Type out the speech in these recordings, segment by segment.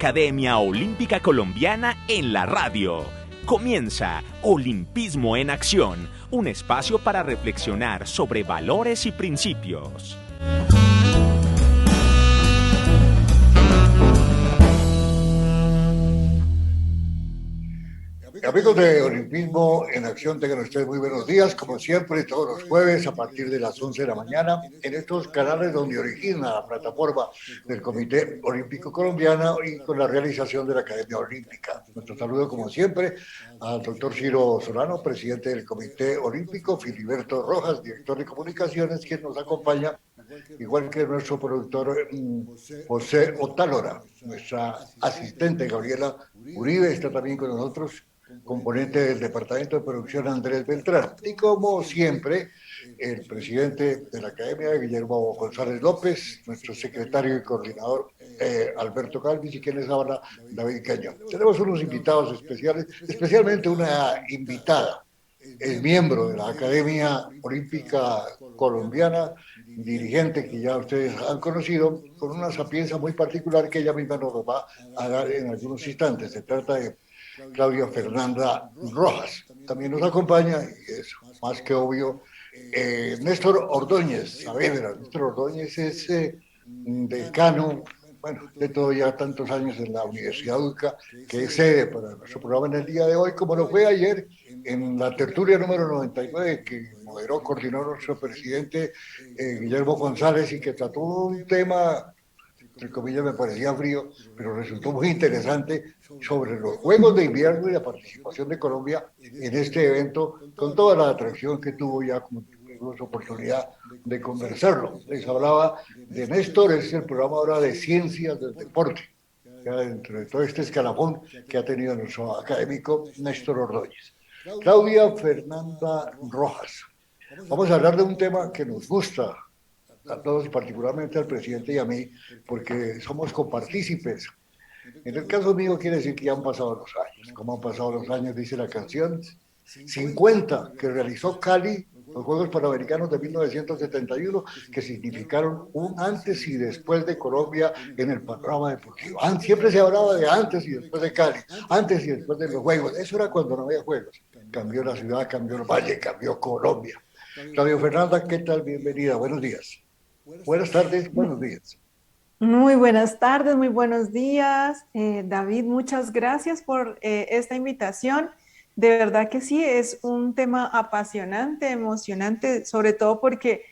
Academia Olímpica Colombiana en la radio. Comienza Olimpismo en Acción, un espacio para reflexionar sobre valores y principios. Amigos de Olimpismo en Acción, tengan ustedes muy buenos días, como siempre, todos los jueves a partir de las 11 de la mañana, en estos canales donde origina la plataforma del Comité Olímpico Colombiano y con la realización de la Academia Olímpica. Nuestro saludo, como siempre, al doctor Ciro Solano, presidente del Comité Olímpico, Filiberto Rojas, director de comunicaciones, quien nos acompaña, igual que nuestro productor José Otálora, nuestra asistente Gabriela Uribe está también con nosotros, componente del Departamento de Producción Andrés Beltrán. Y como siempre, el presidente de la Academia, Guillermo González López, nuestro secretario y coordinador, Alberto Calvis, y quien les habla, David Cañón. Tenemos unos invitados especiales, especialmente una invitada, es miembro de la Academia Olímpica Colombiana, dirigente que ya ustedes han conocido, con una sapiencia muy particular que ella misma nos va a dar en algunos instantes. Se trata de Claudia Fernanda Rojas. También nos acompaña, y es más que obvio, Néstor Ordóñez Saavedra. Néstor Ordóñez es decano, bueno, de todo ya tantos años en la Universidad UCA, que es sede para nuestro programa en el día de hoy, como lo fue ayer en la tertulia número 99 que moderó, coordinó nuestro presidente Guillermo González y que trató un tema, entre comillas me parecía frío, pero resultó muy interesante, sobre los Juegos de Invierno y la participación de Colombia en este evento, con toda la atracción que tuvo ya, como tuvimos oportunidad de conversarlo. Les hablaba de Néstor, es el programa ahora de Ciencias del Deporte, ya dentro de todo este escalafón que ha tenido nuestro académico Néstor Ordóñez. Claudia Fernanda Rojas. Vamos a hablar de un tema que nos gusta a todos y particularmente al presidente y a mí, porque somos copartícipes. En el caso mío quiere decir que ya han pasado los años. ¿Cómo han pasado los años? Dice la canción. 50 que realizó Cali, los Juegos Panamericanos de 1971, que significaron un antes y después de Colombia en el panorama deportivo. Siempre se hablaba de antes y después de Cali, antes y después de los Juegos. Eso era cuando no había Juegos. Cambió la ciudad, cambió el valle, cambió Colombia. Claudio Fernanda, ¿qué tal? Bienvenida, buenos días. Buenas tardes, buenos días. Muy buenas tardes, muy buenos días. David, muchas gracias por esta invitación. De verdad que sí, es un tema apasionante, emocionante, sobre todo porque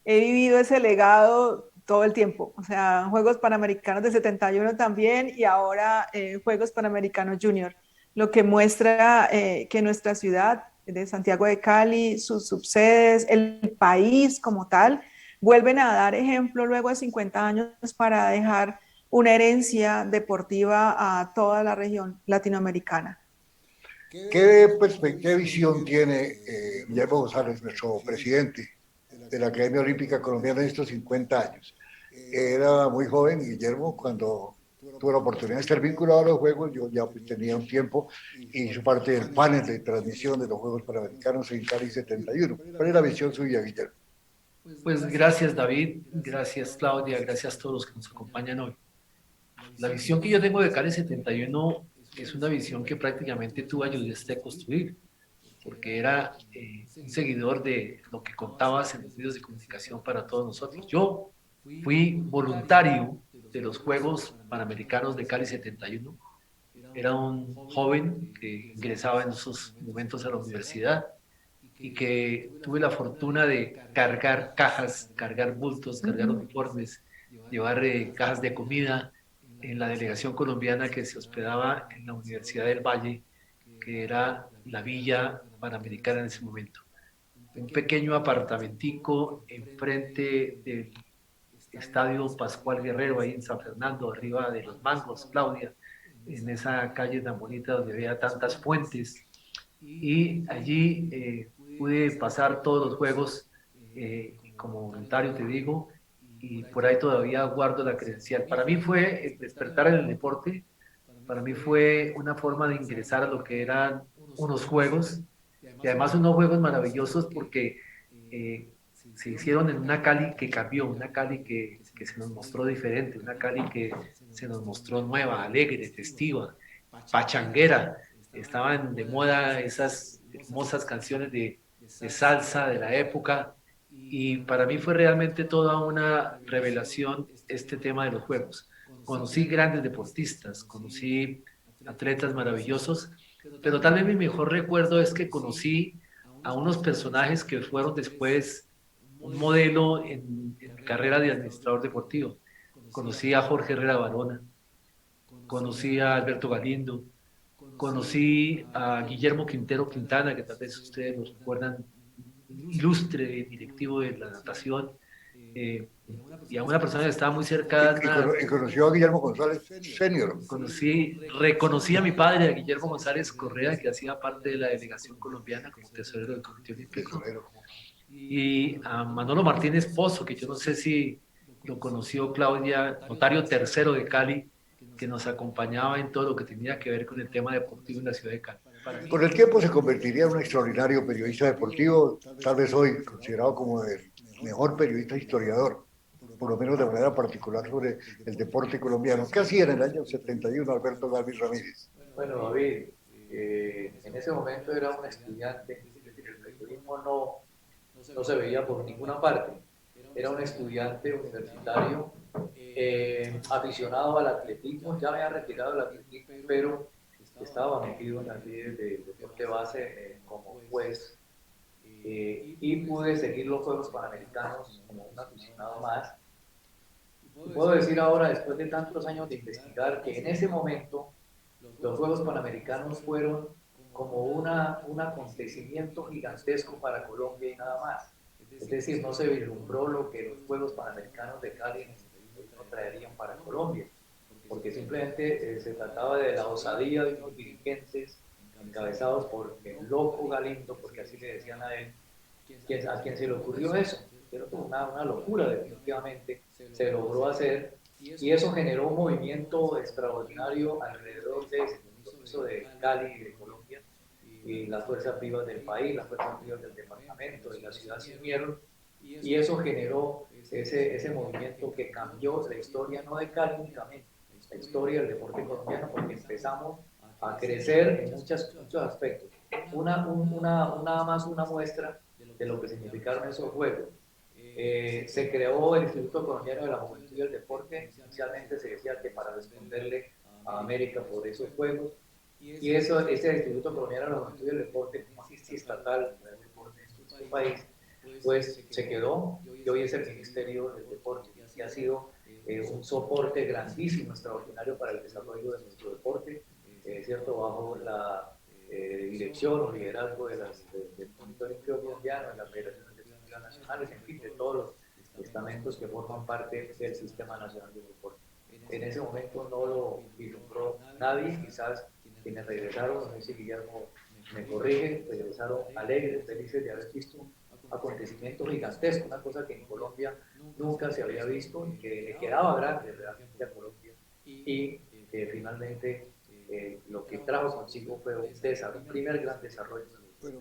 he vivido ese legado todo el tiempo. O sea, Juegos Panamericanos de 71 también y ahora Juegos Panamericanos Junior, lo que muestra que nuestra ciudad de Santiago de Cali, sus subsedes, el país como tal, vuelven a dar ejemplo luego de 50 años para dejar una herencia deportiva a toda la región latinoamericana. ¿Qué visión tiene Guillermo González, nuestro presidente de la Academia Olímpica Colombiana en estos 50 años? Era muy joven, Guillermo, cuando tuve la oportunidad de estar vinculado a los Juegos. Yo ya pues, tenía un tiempo y hice parte del panel de transmisión de los Juegos Panamericanos en Cali 71. ¿Cuál es la visión suya, Guillermo? Pues gracias David, gracias Claudia, gracias a todos los que nos acompañan hoy. La visión que yo tengo de Cali 71 es una visión que prácticamente tú ayudaste a construir, porque era un seguidor de lo que contabas en los medios de comunicación para todos nosotros. Yo fui voluntario de los Juegos Panamericanos de Cali 71, era un joven que ingresaba en esos momentos a la universidad y que tuve la fortuna de cargar cajas, cargar bultos, cargar uniformes, llevar cajas de comida en la delegación colombiana que se hospedaba en la Universidad del Valle, que era la villa panamericana en ese momento. Un pequeño apartamentico enfrente del Estadio Pascual Guerrero, ahí en San Fernando, arriba de los Mangos, Claudia, en esa calle tan bonita donde había tantas fuentes. Y allí pude pasar todos los juegos como voluntario, te digo, y por ahí todavía guardo la credencial. Para mí fue el despertar en el deporte, para mí fue una forma de ingresar a lo que eran unos juegos, y además unos juegos maravillosos porque se hicieron en una Cali que cambió, una Cali que que se nos mostró diferente, una Cali que se nos mostró nueva, alegre, festiva, pachanguera. Estaban de moda esas hermosas canciones de salsa de la época, y para mí fue realmente toda una revelación este tema de los juegos. Conocí grandes deportistas, conocí atletas maravillosos, pero tal vez mi mejor recuerdo es que conocí a unos personajes que fueron después un modelo en carrera de administrador deportivo. Conocí a Jorge Herrera Barona, conocí a Alberto Galindo, conocí a Guillermo Quintero Quintana, que tal vez ustedes lo recuerdan, ilustre directivo de la natación, y a una persona que estaba muy cercana. Y conoció a Guillermo González Senior. Reconocí a mi padre, a Guillermo González Correa, que hacía parte de la delegación colombiana como tesorero del Comité Olímpico. Y a Manolo Martínez Pozo, que yo no sé si lo conoció Claudia, notario tercero de Cali, que nos acompañaba en todo lo que tenía que ver con el tema deportivo en la ciudad de Cali. Con el tiempo se convertiría en un extraordinario periodista deportivo, tal vez hoy considerado como el mejor periodista historiador, por lo menos de manera particular sobre el deporte colombiano. ¿Qué hacía en el año 71 Alberto Galvis Ramírez? Bueno, David, en ese momento era un estudiante, el periodismo no se veía por ninguna parte. Era un estudiante universitario, aficionado al atletismo, ya me había retirado del atletismo, pero estaba metido en las líderes de deporte base como juez, y pude seguir los Juegos Panamericanos como un aficionado más. Y puedo decir ahora, después de tantos años de investigar, que en ese momento los Juegos Panamericanos fueron como un acontecimiento gigantesco para Colombia y nada más. Es decir, no se vislumbró lo que los Juegos Panamericanos de Cali no traerían para Colombia, porque simplemente se trataba de la osadía de unos dirigentes encabezados por el loco Galindo, porque así le decían a él, a quien se le ocurrió eso. Pero fue una locura, definitivamente, se logró hacer, y eso generó un movimiento extraordinario alrededor de ese proceso de Cali y de Colombia, y las fuerzas vivas del país, las fuerzas vivas del departamento, de la ciudad se unieron, y eso generó ese movimiento que cambió la historia, no de Cali únicamente, la historia del deporte colombiano, porque empezamos a crecer en muchos aspectos. Nada más una muestra de lo que significaron esos juegos. Se creó el Instituto Colombiano de la Juventud y el Deporte. Inicialmente se decía que para responderle a América por esos juegos, y ese Instituto Colombiano de la Juventud y el Deporte, como agencia estatal del deporte en nuestro país, pues se quedó, y hoy es el Ministerio del Deporte, y ha sido un soporte grandísimo, extraordinario para el desarrollo de nuestro deporte, ¿cierto? Bajo la dirección o liderazgo del Comité Olímpico Colombiano, de las federaciones deportivas nacionales, en fin, de todos los estamentos que forman parte del Sistema Nacional de Deporte. En ese momento no lo vislumbró nadie, quizás quienes regresaron, no sé si Guillermo me corrige, regresaron alegres, felices de haber visto un acontecimiento gigantesco, una cosa que en Colombia nunca se había visto y que le quedaba grande realmente a Colombia, y que finalmente lo que trajo consigo fue un primer gran desarrollo.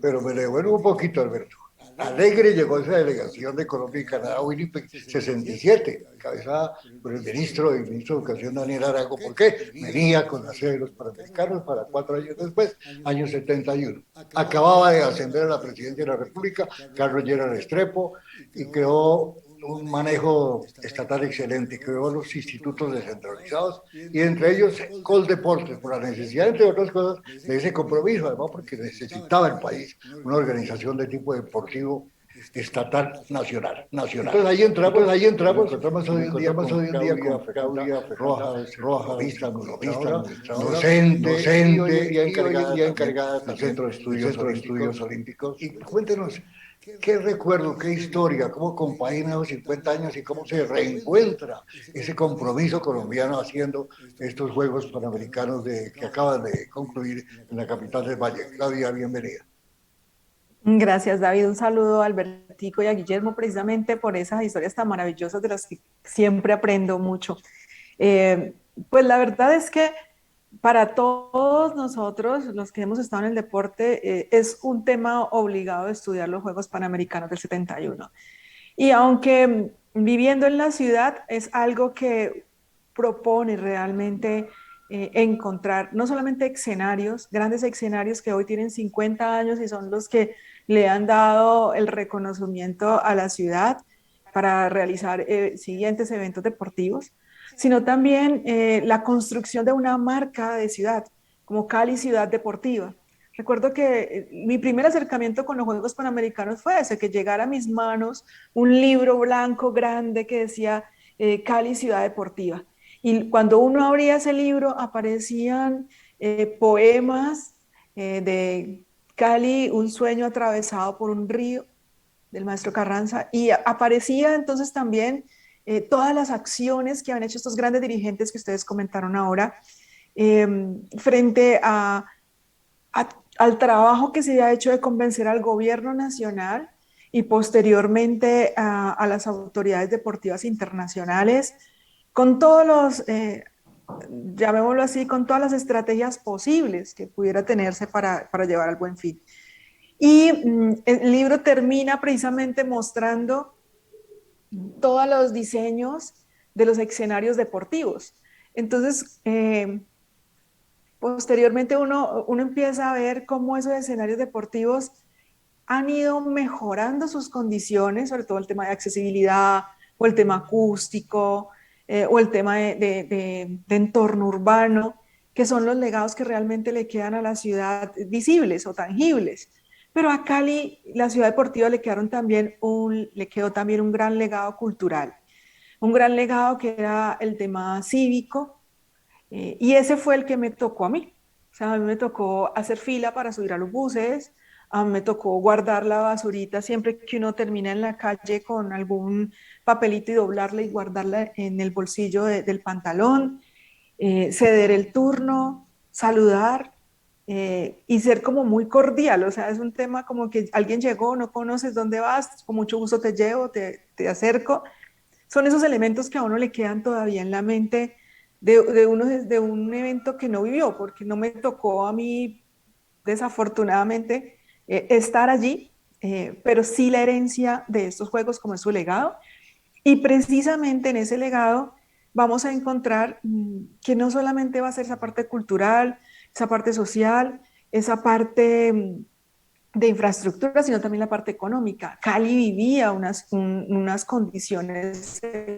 Pero me devuelvo un poquito, Alberto. Alegre llegó esa delegación de Colombia y Canadá, Winnipeg 67, encabezada por el ministro de Educación, Daniel Arango. ¿Por qué? Venía con la sede de los Panamericanos para 4 años después, año 71. Acababa de ascender a la presidencia de la República Carlos Lleras Restrepo, y creó un manejo estatal excelente, creó los institutos descentralizados, y entre ellos Coldeportes, por la necesidad, entre otras cosas, de ese compromiso, además porque necesitaba el país una organización de tipo deportivo estatal nacional. Entonces ahí entramos, encontramos hoy en día con Claudia Rojas, vista, docente, y hoy en día encargada del Centro de Estudios Olímpicos. Y cuéntenos, ¿qué recuerdo, qué historia, cómo compagina los 50 años y cómo se reencuentra ese compromiso colombiano haciendo estos Juegos Panamericanos que acaban de concluir en la capital del Valle? Claudia, bienvenida. Gracias, David. Un saludo a Albertico y a Guillermo, precisamente por esas historias tan maravillosas de las que siempre aprendo mucho. Pues la verdad es que para todos nosotros, los que hemos estado en el deporte, es un tema obligado de estudiar los Juegos Panamericanos del 71. Y aunque viviendo en la ciudad es algo que propone realmente encontrar no solamente escenarios, grandes escenarios que hoy tienen 50 años y son los que le han dado el reconocimiento a la ciudad para realizar siguientes eventos deportivos, sino también la construcción de una marca de ciudad, como Cali Ciudad Deportiva. Recuerdo que mi primer acercamiento con los Juegos Panamericanos fue ese, que llegara a mis manos un libro blanco grande que decía Cali Ciudad Deportiva. Y cuando uno abría ese libro aparecían poemas de Cali, un sueño atravesado por un río, del maestro Carranza, y aparecía entonces también todas las acciones que han hecho estos grandes dirigentes que ustedes comentaron ahora, eh, frente al trabajo que se ha hecho de convencer al gobierno nacional y posteriormente a las autoridades deportivas internacionales, con todos los, llamémoslo así, con todas las estrategias posibles que pudiera tenerse para llevar al buen fin. Y el libro termina precisamente mostrando todos los diseños de los escenarios deportivos. Entonces, posteriormente uno empieza a ver cómo esos escenarios deportivos han ido mejorando sus condiciones, sobre todo el tema de accesibilidad o el tema acústico o el tema de entorno urbano, que son los legados que realmente le quedan a la ciudad visibles o tangibles. Pero a Cali, la ciudad deportiva, le quedó también un gran legado cultural, un gran legado que era el tema cívico, y ese fue el que me tocó a mí. O sea, a mí me tocó hacer fila para subir a los buses, a mí me tocó guardar la basurita siempre que uno termina en la calle con algún papelito y doblarla y guardarla en el bolsillo del pantalón, ceder el turno, saludar y ser como muy cordial. O sea, es un tema como que alguien llegó, no conoces dónde vas, con mucho gusto te llevo, te acerco. Son esos elementos que a uno le quedan todavía en la mente de un evento que no vivió, porque no me tocó a mí, desafortunadamente, estar allí, pero sí la herencia de estos juegos como es su legado. Y precisamente en ese legado vamos a encontrar que no solamente va a ser esa parte cultural, esa parte social, esa parte de infraestructura, sino también la parte económica. Cali vivía unas condiciones económicas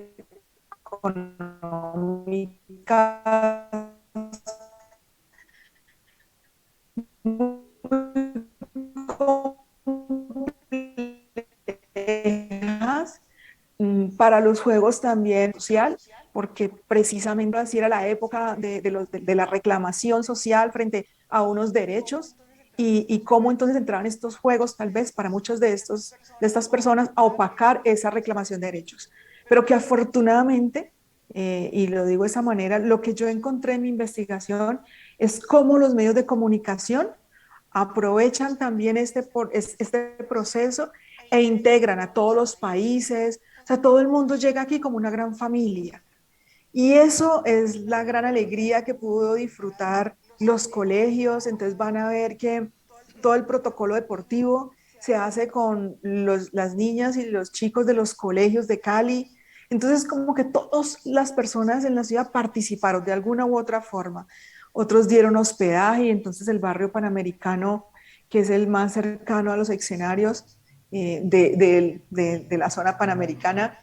muy complejas, para los juegos también social, porque precisamente así era la época de la reclamación social frente a unos derechos y cómo entonces entraban estos juegos tal vez para muchos de estas personas a opacar esa reclamación de derechos. Pero que afortunadamente, y lo digo de esa manera, lo que yo encontré en mi investigación es cómo los medios de comunicación aprovechan también este proceso e integran a todos los países. O sea, todo el mundo llega aquí como una gran familia. Y eso es la gran alegría que pudo disfrutar los colegios. Entonces van a ver que todo el protocolo deportivo se hace con las niñas y los chicos de los colegios de Cali. Entonces, como que todas las personas en la ciudad participaron de alguna u otra forma. Otros dieron hospedaje y entonces el barrio panamericano, que es el más cercano a los escenarios de la zona panamericana,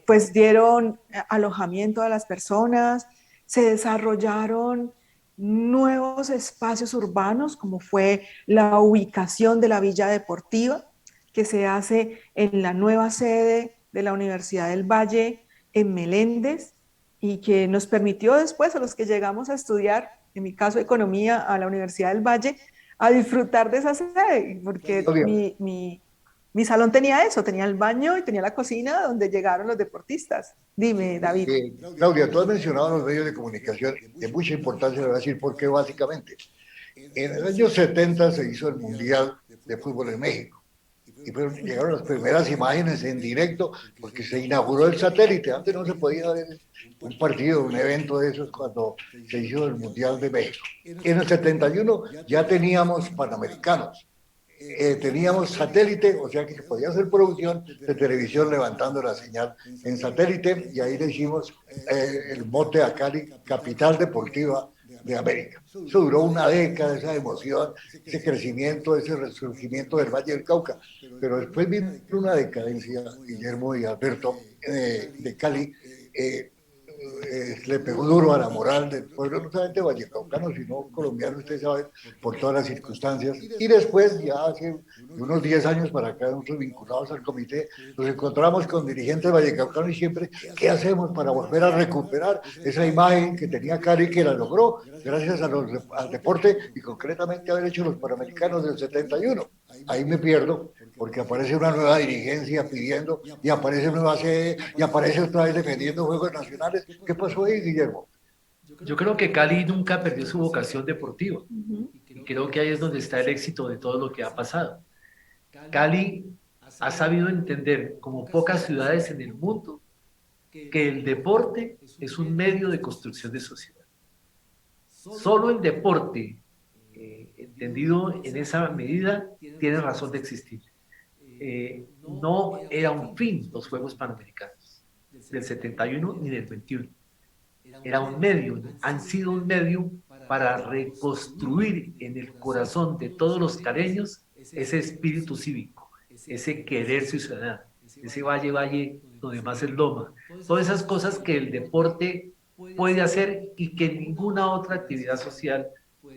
pues dieron alojamiento a las personas, se desarrollaron nuevos espacios urbanos, como fue la ubicación de la Villa Deportiva, que se hace en la nueva sede de la Universidad del Valle en Meléndez, y que nos permitió después a los que llegamos a estudiar, en mi caso economía, a la Universidad del Valle, a disfrutar de esa sede, porque mi salón tenía eso, tenía el baño y tenía la cocina donde llegaron los deportistas. Dime, David. Claudia, tú has mencionado los medios de comunicación de mucha importancia, le voy a decir por qué básicamente. En el año 70 se hizo el Mundial de Fútbol en México y llegaron las primeras imágenes en directo porque se inauguró el satélite. Antes no se podía ver un partido, un evento de esos cuando se hizo el Mundial de México. En el 71 ya teníamos Panamericanos. teníamos satélite, o sea que se podía hacer producción de televisión levantando la señal en satélite, y ahí le hicimos el mote a Cali, capital deportiva de América. Eso duró una década, esa emoción, ese crecimiento, ese resurgimiento del Valle del Cauca, pero después vino una decadencia, Guillermo y Alberto, de Cali. Le pegó duro a la moral del pueblo, no solamente vallecaucano, sino colombiano, ustedes saben, por todas las circunstancias. Y después, ya hace unos 10 años para acá, nosotros vinculados al comité, nos encontramos con dirigentes vallecaucanos y siempre, ¿qué hacemos para volver a recuperar esa imagen que tenía Cali, que la logró gracias al deporte y concretamente haber hecho los Panamericanos del 71? Ahí me pierdo, porque aparece una nueva dirigencia pidiendo, y aparece nueva sede, y aparece otra vez defendiendo Juegos Nacionales. ¿Qué pasó ahí, Guillermo? Yo creo que Cali nunca perdió su vocación deportiva. Y creo que ahí es donde está el éxito de todo lo que ha pasado. Cali ha sabido entender, como pocas ciudades en el mundo, que el deporte es un medio de construcción de sociedad. Solo el deporte, entendido en esa medida, tiene razón de existir. No era un fin los Juegos Panamericanos del 71 ni del 21. Era un medio, han sido un medio para reconstruir en el corazón de todos los caleños ese espíritu cívico, ese querer ciudadano, ese valle donde más es loma, todas esas cosas que el deporte puede hacer y que ninguna otra actividad social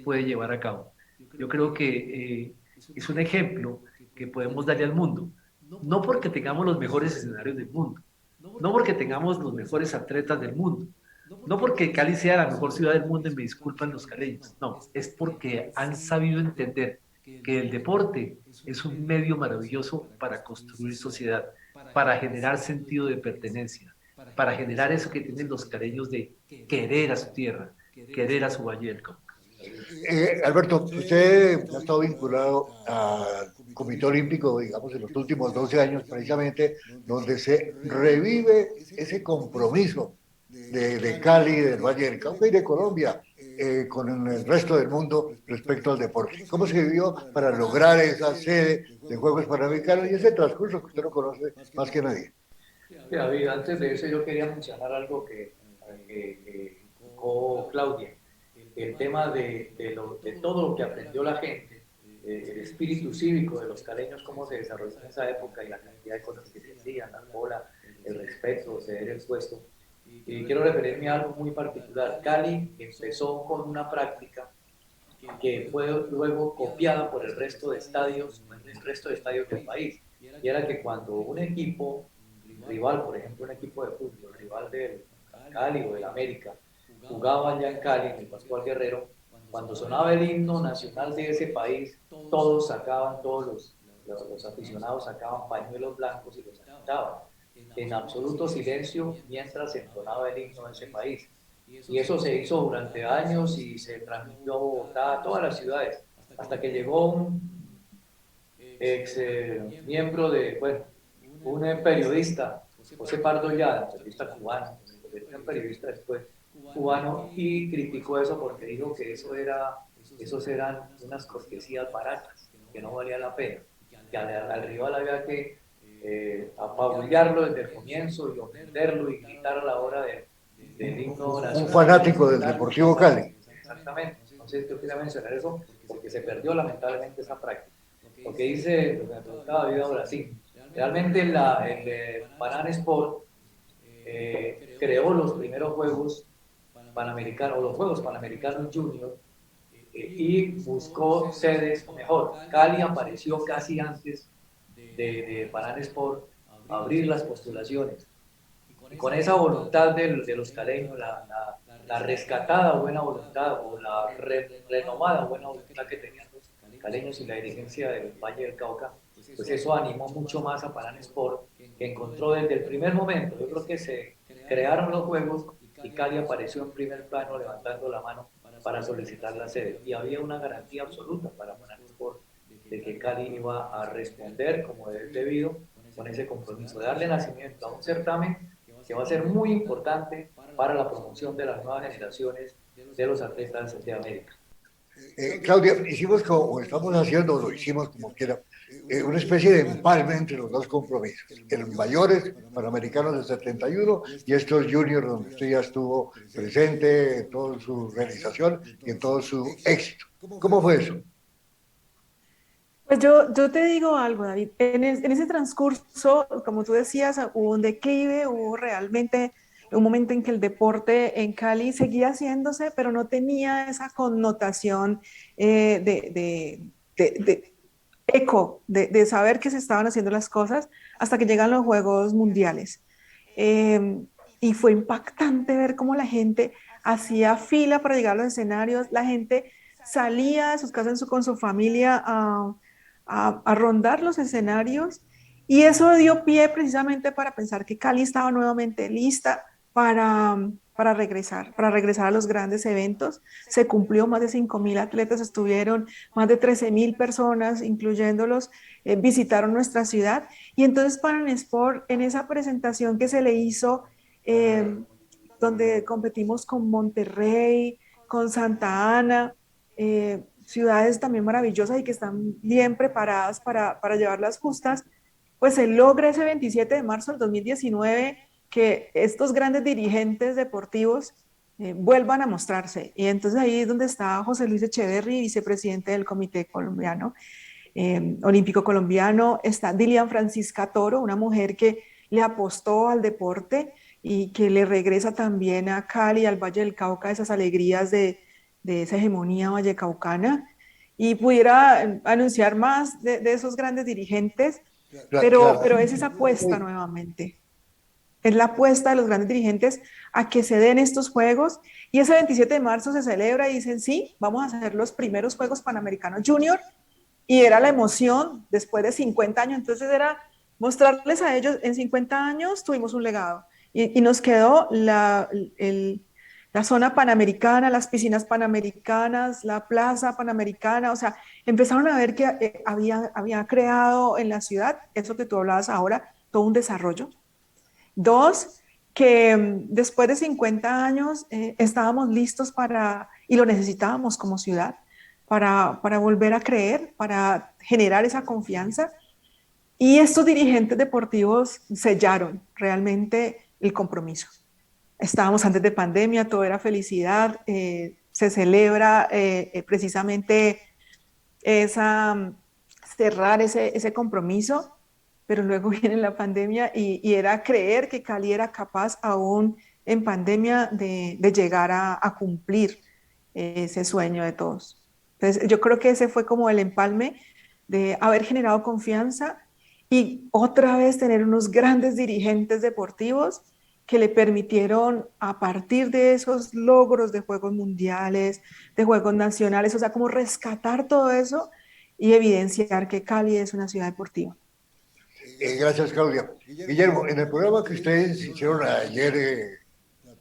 puede llevar a cabo. Yo creo que es un ejemplo que podemos darle al mundo, no porque tengamos los mejores escenarios del mundo, no porque tengamos los mejores atletas del mundo, no porque Cali sea la mejor ciudad del mundo y me disculpan los caleños, no, es porque han sabido entender que el deporte es un medio maravilloso para construir sociedad, para generar sentido de pertenencia, para generar eso que tienen los caleños de querer a su tierra, querer a su Valle del Cauca. Alberto, usted ha estado vinculado al Comité Olímpico, digamos, en los últimos 12 años, precisamente, donde se revive ese compromiso de Cali, del Valle del Cauca y de Colombia con el resto del mundo respecto al deporte. ¿Cómo se vivió para lograr esa sede de Juegos Panamericanos y ese transcurso que usted lo conoce más que nadie? David, antes de eso yo quería mencionar algo que indicó Claudia, el tema de todo lo que aprendió la gente, el espíritu cívico de los caleños, cómo se desarrolló en esa época y la cantidad de cosas que se hacían, la bola, el respeto, ceder el puesto. Y quiero referirme a algo muy particular. Cali empezó con una práctica que fue luego copiada por el resto de estadios, del país, y era que cuando un equipo rival, por ejemplo un equipo de fútbol, rival del Cali o del América, jugaba allá en Cali, en el Pascual Guerrero, cuando sonaba el himno nacional de ese país, todos los aficionados sacaban pañuelos blancos y los agitaban en absoluto silencio mientras entonaba el himno de ese país. Y eso se hizo durante años y se transmitió a Bogotá, a todas las ciudades, hasta que llegó un ex miembro un periodista, José Pardo Llada, periodista cubano, un periodista después cubano, y criticó eso porque dijo que esos eran unas cortesías baratas, que no valía la pena, que al rival había que apabullarlo desde el comienzo y ofenderlo y gritar a la hora del himno nacional. Un fanático del Deportivo Cali. Exactamente. Entonces yo quería mencionar eso porque se perdió lamentablemente esa práctica. Lo que dice, lo que me preguntaba David ahora, sí, realmente el Banana Sport creó los primeros Juegos Panamericanos, o los Juegos Panamericanos Junior, y buscó sedes mejor. Cali apareció casi antes de Banana Sport abrir las postulaciones. Y con esa voluntad de los caleños, la rescatada buena voluntad o la renomada buena voluntad que tenían los caleños y la dirigencia del Valle del Cauca, pues eso animó mucho más a Banana Sport, que encontró desde el primer momento, yo creo que se crearon los juegos y Cali apareció en primer plano levantando la mano para solicitar la sede. Y había una garantía absoluta para Banana Sport de que Cali iba a responder como es debido con ese compromiso de darle nacimiento a un certamen que va a ser muy importante para la promoción de las nuevas generaciones de los atletas de América. Claudia, hicimos como, o estamos haciendo, lo hicimos como quiera, una especie de empalme entre los dos compromisos, el mayores panamericanos del 71 y estos juniors donde usted ya estuvo presente en toda su realización y en todo su éxito. ¿Cómo fue eso? Pues yo te digo algo, David. En ese transcurso, como tú decías, hubo un declive, hubo realmente un momento en que el deporte en Cali seguía haciéndose, pero no tenía esa connotación de eco, de saber que se estaban haciendo las cosas hasta que llegan los Juegos Mundiales. Eh, y fue impactante ver cómo la gente hacía fila para llegar a los escenarios, la gente salía de sus casas con su familia a rondar los escenarios y eso dio pie precisamente para pensar que Cali estaba nuevamente lista para regresar a los grandes eventos. Se cumplió, más de 5.000 atletas estuvieron, más de 13.000 personas, incluyéndolos, visitaron nuestra ciudad. Y entonces Pan Sport, en esa presentación que se le hizo, eh, donde competimos con Monterrey, con Santa Ana, ciudades también maravillosas y que están bien preparadas para llevar las justas, pues se logra ese 27 de marzo del 2019 que estos grandes dirigentes deportivos vuelvan a mostrarse. Y entonces ahí es donde está José Luis Echeverry, vicepresidente del Comité Colombiano, Olímpico Colombiano, está Dilian Francisca Toro, una mujer que le apostó al deporte y que le regresa también a Cali, al Valle del Cauca, esas alegrías de esa hegemonía vallecaucana. Y pudiera anunciar más de esos grandes dirigentes, pero es esa apuesta nuevamente. Es la apuesta de los grandes dirigentes a que se den estos juegos. Y ese 27 de marzo se celebra y dicen, sí, vamos a hacer los primeros Juegos Panamericanos Junior. Y era la emoción después de 50 años. Entonces era mostrarles a ellos, en 50 años tuvimos un legado. Y nos quedó la zona panamericana, las piscinas panamericanas, la plaza panamericana. O sea, empezaron a ver que había creado en la ciudad, eso que tú hablabas ahora, todo un desarrollo. Dos, que después de 50 años estábamos listos y lo necesitábamos como ciudad, para volver a creer, para generar esa confianza. Y estos dirigentes deportivos sellaron realmente el compromiso. Estábamos antes de pandemia, todo era felicidad, se celebra precisamente esa, cerrar ese compromiso, pero luego viene la pandemia y era creer que Cali era capaz aún en pandemia de llegar a cumplir ese sueño de todos. Entonces, yo creo que ese fue como el empalme de haber generado confianza y otra vez tener unos grandes dirigentes deportivos que le permitieron, a partir de esos logros de Juegos Mundiales, de Juegos Nacionales, o sea, como rescatar todo eso y evidenciar que Cali es una ciudad deportiva. Gracias, Claudia. Guillermo, en el programa que ustedes hicieron ayer,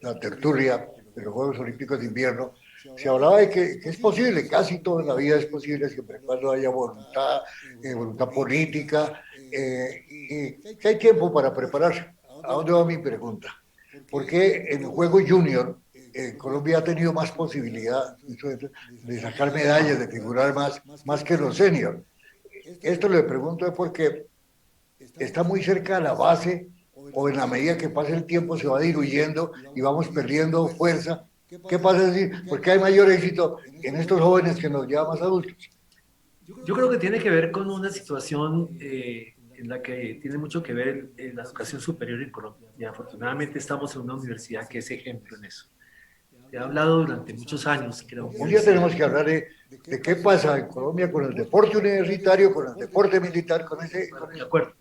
la tertulia de los Juegos Olímpicos de Invierno, se hablaba de que es posible, casi todo en la vida es posible, siempre y cuando haya voluntad, voluntad política, y que hay tiempo para prepararse. ¿A dónde va mi pregunta? Porque en el juego junior, Colombia ha tenido más posibilidad de sacar medallas, de figurar más que los seniors. Esto le pregunto es porque está muy cerca de la base o en la medida que pasa el tiempo se va diluyendo y vamos perdiendo fuerza. ¿Qué pasa así? ¿Por qué hay mayor éxito en estos jóvenes que nos llevan más adultos? Yo creo que tiene que ver con una situación en la que tiene mucho que ver la educación superior en Colombia. Y afortunadamente estamos en una universidad que es ejemplo en eso. He hablado durante muchos años. Un día tenemos que hablar de qué pasa en Colombia con el deporte universitario, con el deporte militar, con ese... De acuerdo.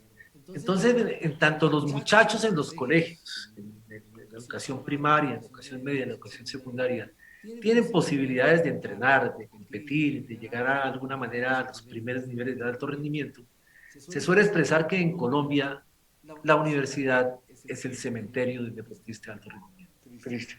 Entonces, en tanto los muchachos en los colegios, en la educación primaria, en la educación media, en la educación secundaria, tienen posibilidades de entrenar, de competir, de llegar a alguna manera a los primeros niveles de alto rendimiento, se suele expresar que en Colombia la universidad es el cementerio del deportista de alto rendimiento. Triste.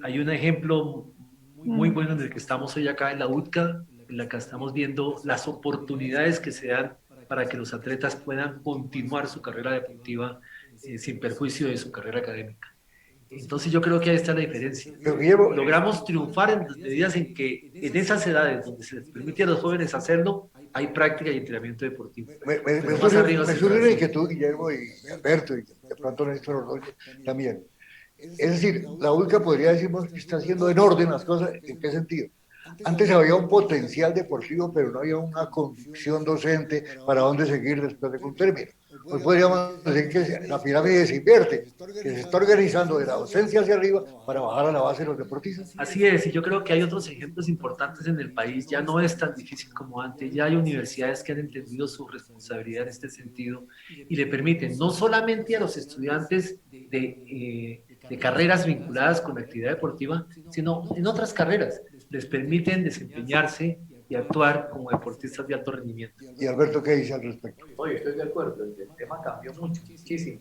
Hay un ejemplo muy bueno en el que estamos hoy acá en la UTCA, en la que estamos viendo las oportunidades que se dan para que los atletas puedan continuar su carrera deportiva sin perjuicio de su carrera académica. Entonces yo creo que ahí está la diferencia. Pero, Guillermo, Logramos triunfar en las medidas en que en esas edades donde se les permite a los jóvenes hacerlo, hay práctica y entrenamiento deportivo. Pero más arriba me se surge puede la hacer. inquietud, Guillermo y Alberto, y de pronto Néstor Ordóñez también. Es decir, la UICA podría decirnos que está haciendo en orden las cosas. ¿En qué sentido? Antes había un potencial deportivo, pero no había una convicción docente para dónde seguir después de un término. Hoy podríamos decir que la pirámide se invierte, que se está organizando de la docencia hacia arriba para bajar a la base de los deportistas. Así es, y yo creo que hay otros ejemplos importantes en el país. Ya no es tan difícil como antes, ya hay universidades que han entendido su responsabilidad en este sentido y le permiten no solamente a los estudiantes de carreras vinculadas con la actividad deportiva, sino en otras carreras. Les permiten desempeñarse y actuar como deportistas de alto rendimiento. Y Alberto, ¿qué dice al respecto? Oye, estoy de acuerdo, el tema cambió muchísimo.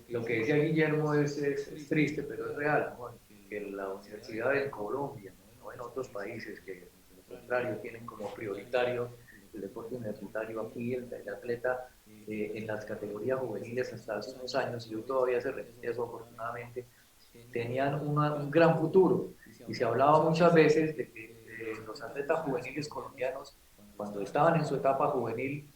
Lo que decía Guillermo es triste, pero es real, ¿no? Que la universidad en Colombia, no en otros países que, al contrario, tienen como prioritario el deporte universitario, aquí el atleta en las categorías juveniles hasta hace unos años, y yo todavía se repite eso afortunadamente, tenían un gran futuro. Y se hablaba muchas veces de que los atletas juveniles colombianos, cuando estaban en su etapa juvenil,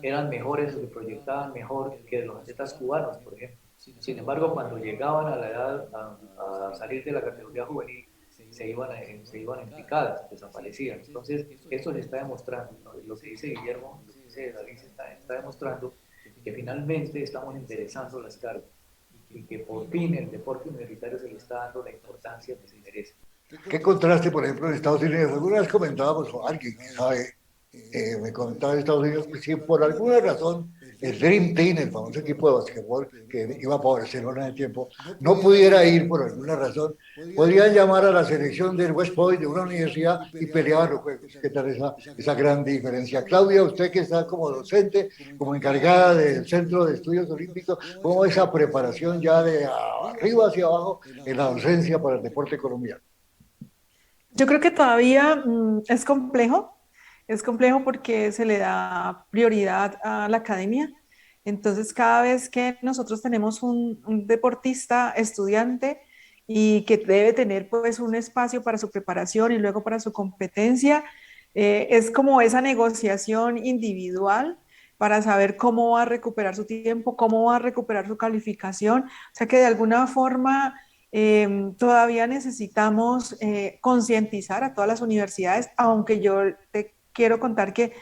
eran mejores o se proyectaban mejor que los atletas cubanos, por ejemplo. Sin embargo, cuando llegaban a la edad a salir de la categoría juvenil, se iban en picadas, desaparecían. Entonces, esto se está demostrando, ¿no? Lo que dice Guillermo, lo que dice David, está demostrando que finalmente estamos interesando las cargas y que por fin el deporte universitario se le está dando la importancia que se merece. ¿Qué contraste, por ejemplo, en Estados Unidos? Alguna vez comentábamos con alguien que sabe, me comentaba en Estados Unidos, que si por alguna razón el Dream Team, el famoso equipo de basquetbol que iba para Barcelona en el tiempo, no pudiera ir por alguna razón, podrían llamar a la selección del West Point de una universidad y pelear los juegos. ¿Qué tal esa gran diferencia? Claudia, usted que está como docente, como encargada del Centro de Estudios Olímpicos, ¿cómo esa preparación ya de arriba hacia abajo en la docencia para el deporte colombiano? Yo creo que todavía es complejo porque se le da prioridad a la academia. Entonces, cada vez que nosotros tenemos un deportista estudiante y que debe tener pues un espacio para su preparación y luego para su competencia, es como esa negociación individual para saber cómo va a recuperar su tiempo, cómo va a recuperar su calificación. O sea que de alguna forma todavía necesitamos concientizar a todas las universidades, aunque yo te quiero contar que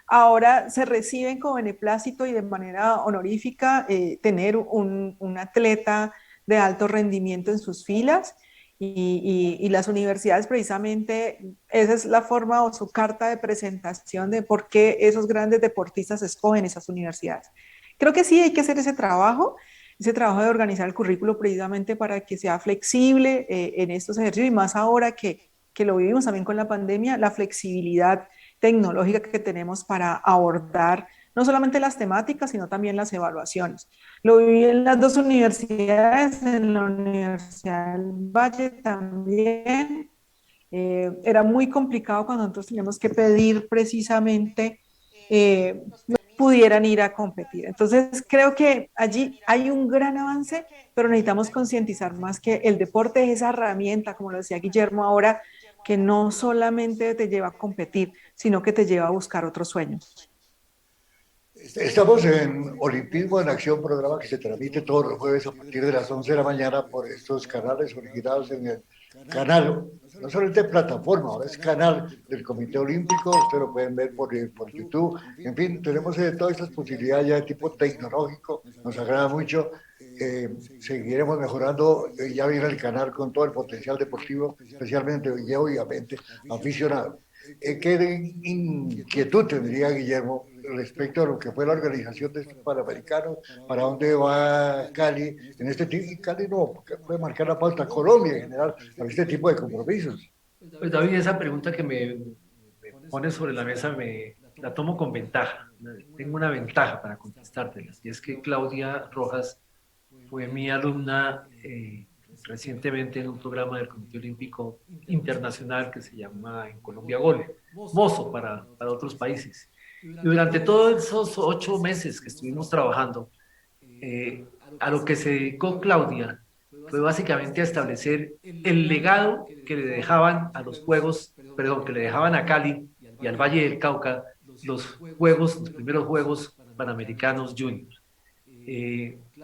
ahora se reciben con beneplácito y de manera honorífica tener un atleta de alto rendimiento en sus filas y las universidades precisamente, esa es la forma o su carta de presentación de por qué esos grandes deportistas escogen esas universidades. Creo que sí hay que hacer ese trabajo de organizar el currículo precisamente para que sea flexible en estos ejercicios y más ahora que lo vivimos también con la pandemia, la flexibilidad tecnológica que tenemos para abordar no solamente las temáticas, sino también las evaluaciones. Lo viví en las dos universidades, en la Universidad del Valle también. Era muy complicado cuando nosotros teníamos que pedir precisamente pudieran ir a competir. Entonces, creo que allí hay un gran avance, pero necesitamos concientizar más que el deporte es esa herramienta, como lo decía Guillermo ahora, que no solamente te lleva a competir, sino que te lleva a buscar otros sueños. Estamos en Olimpismo en Acción, programa que se transmite todos los jueves a partir de las 11 de la mañana por estos canales originados en el canal, no solamente plataforma, ahora es canal del Comité Olímpico, ustedes lo pueden ver por YouTube, en fin, tenemos todas estas posibilidades ya de tipo tecnológico, nos agrada mucho, seguiremos mejorando, ya viene el canal con todo el potencial deportivo, especialmente y obviamente aficionado. ¿Qué inquietud tendría Guillermo respecto a lo que fue la organización de estos Panamericanos? ¿Para dónde va Cali en este tipo? Y Cali no, porque puede marcar la pauta Colombia en general para este tipo de compromisos. Pues David, esa pregunta que me pones sobre la mesa la tomo con ventaja. Tengo una ventaja para contestártela, y es que Claudia Rojas fue mi alumna recientemente en un programa del Comité Olímpico Internacional que se llama En Colombia Gol, mozo para otros países. Y durante todos esos 8 meses que estuvimos trabajando, a lo que se dedicó Claudia fue básicamente a establecer el legado que le dejaban a los Juegos, perdón, que le dejaban a Cali y al Valle del Cauca los primeros Juegos Panamericanos Juniors.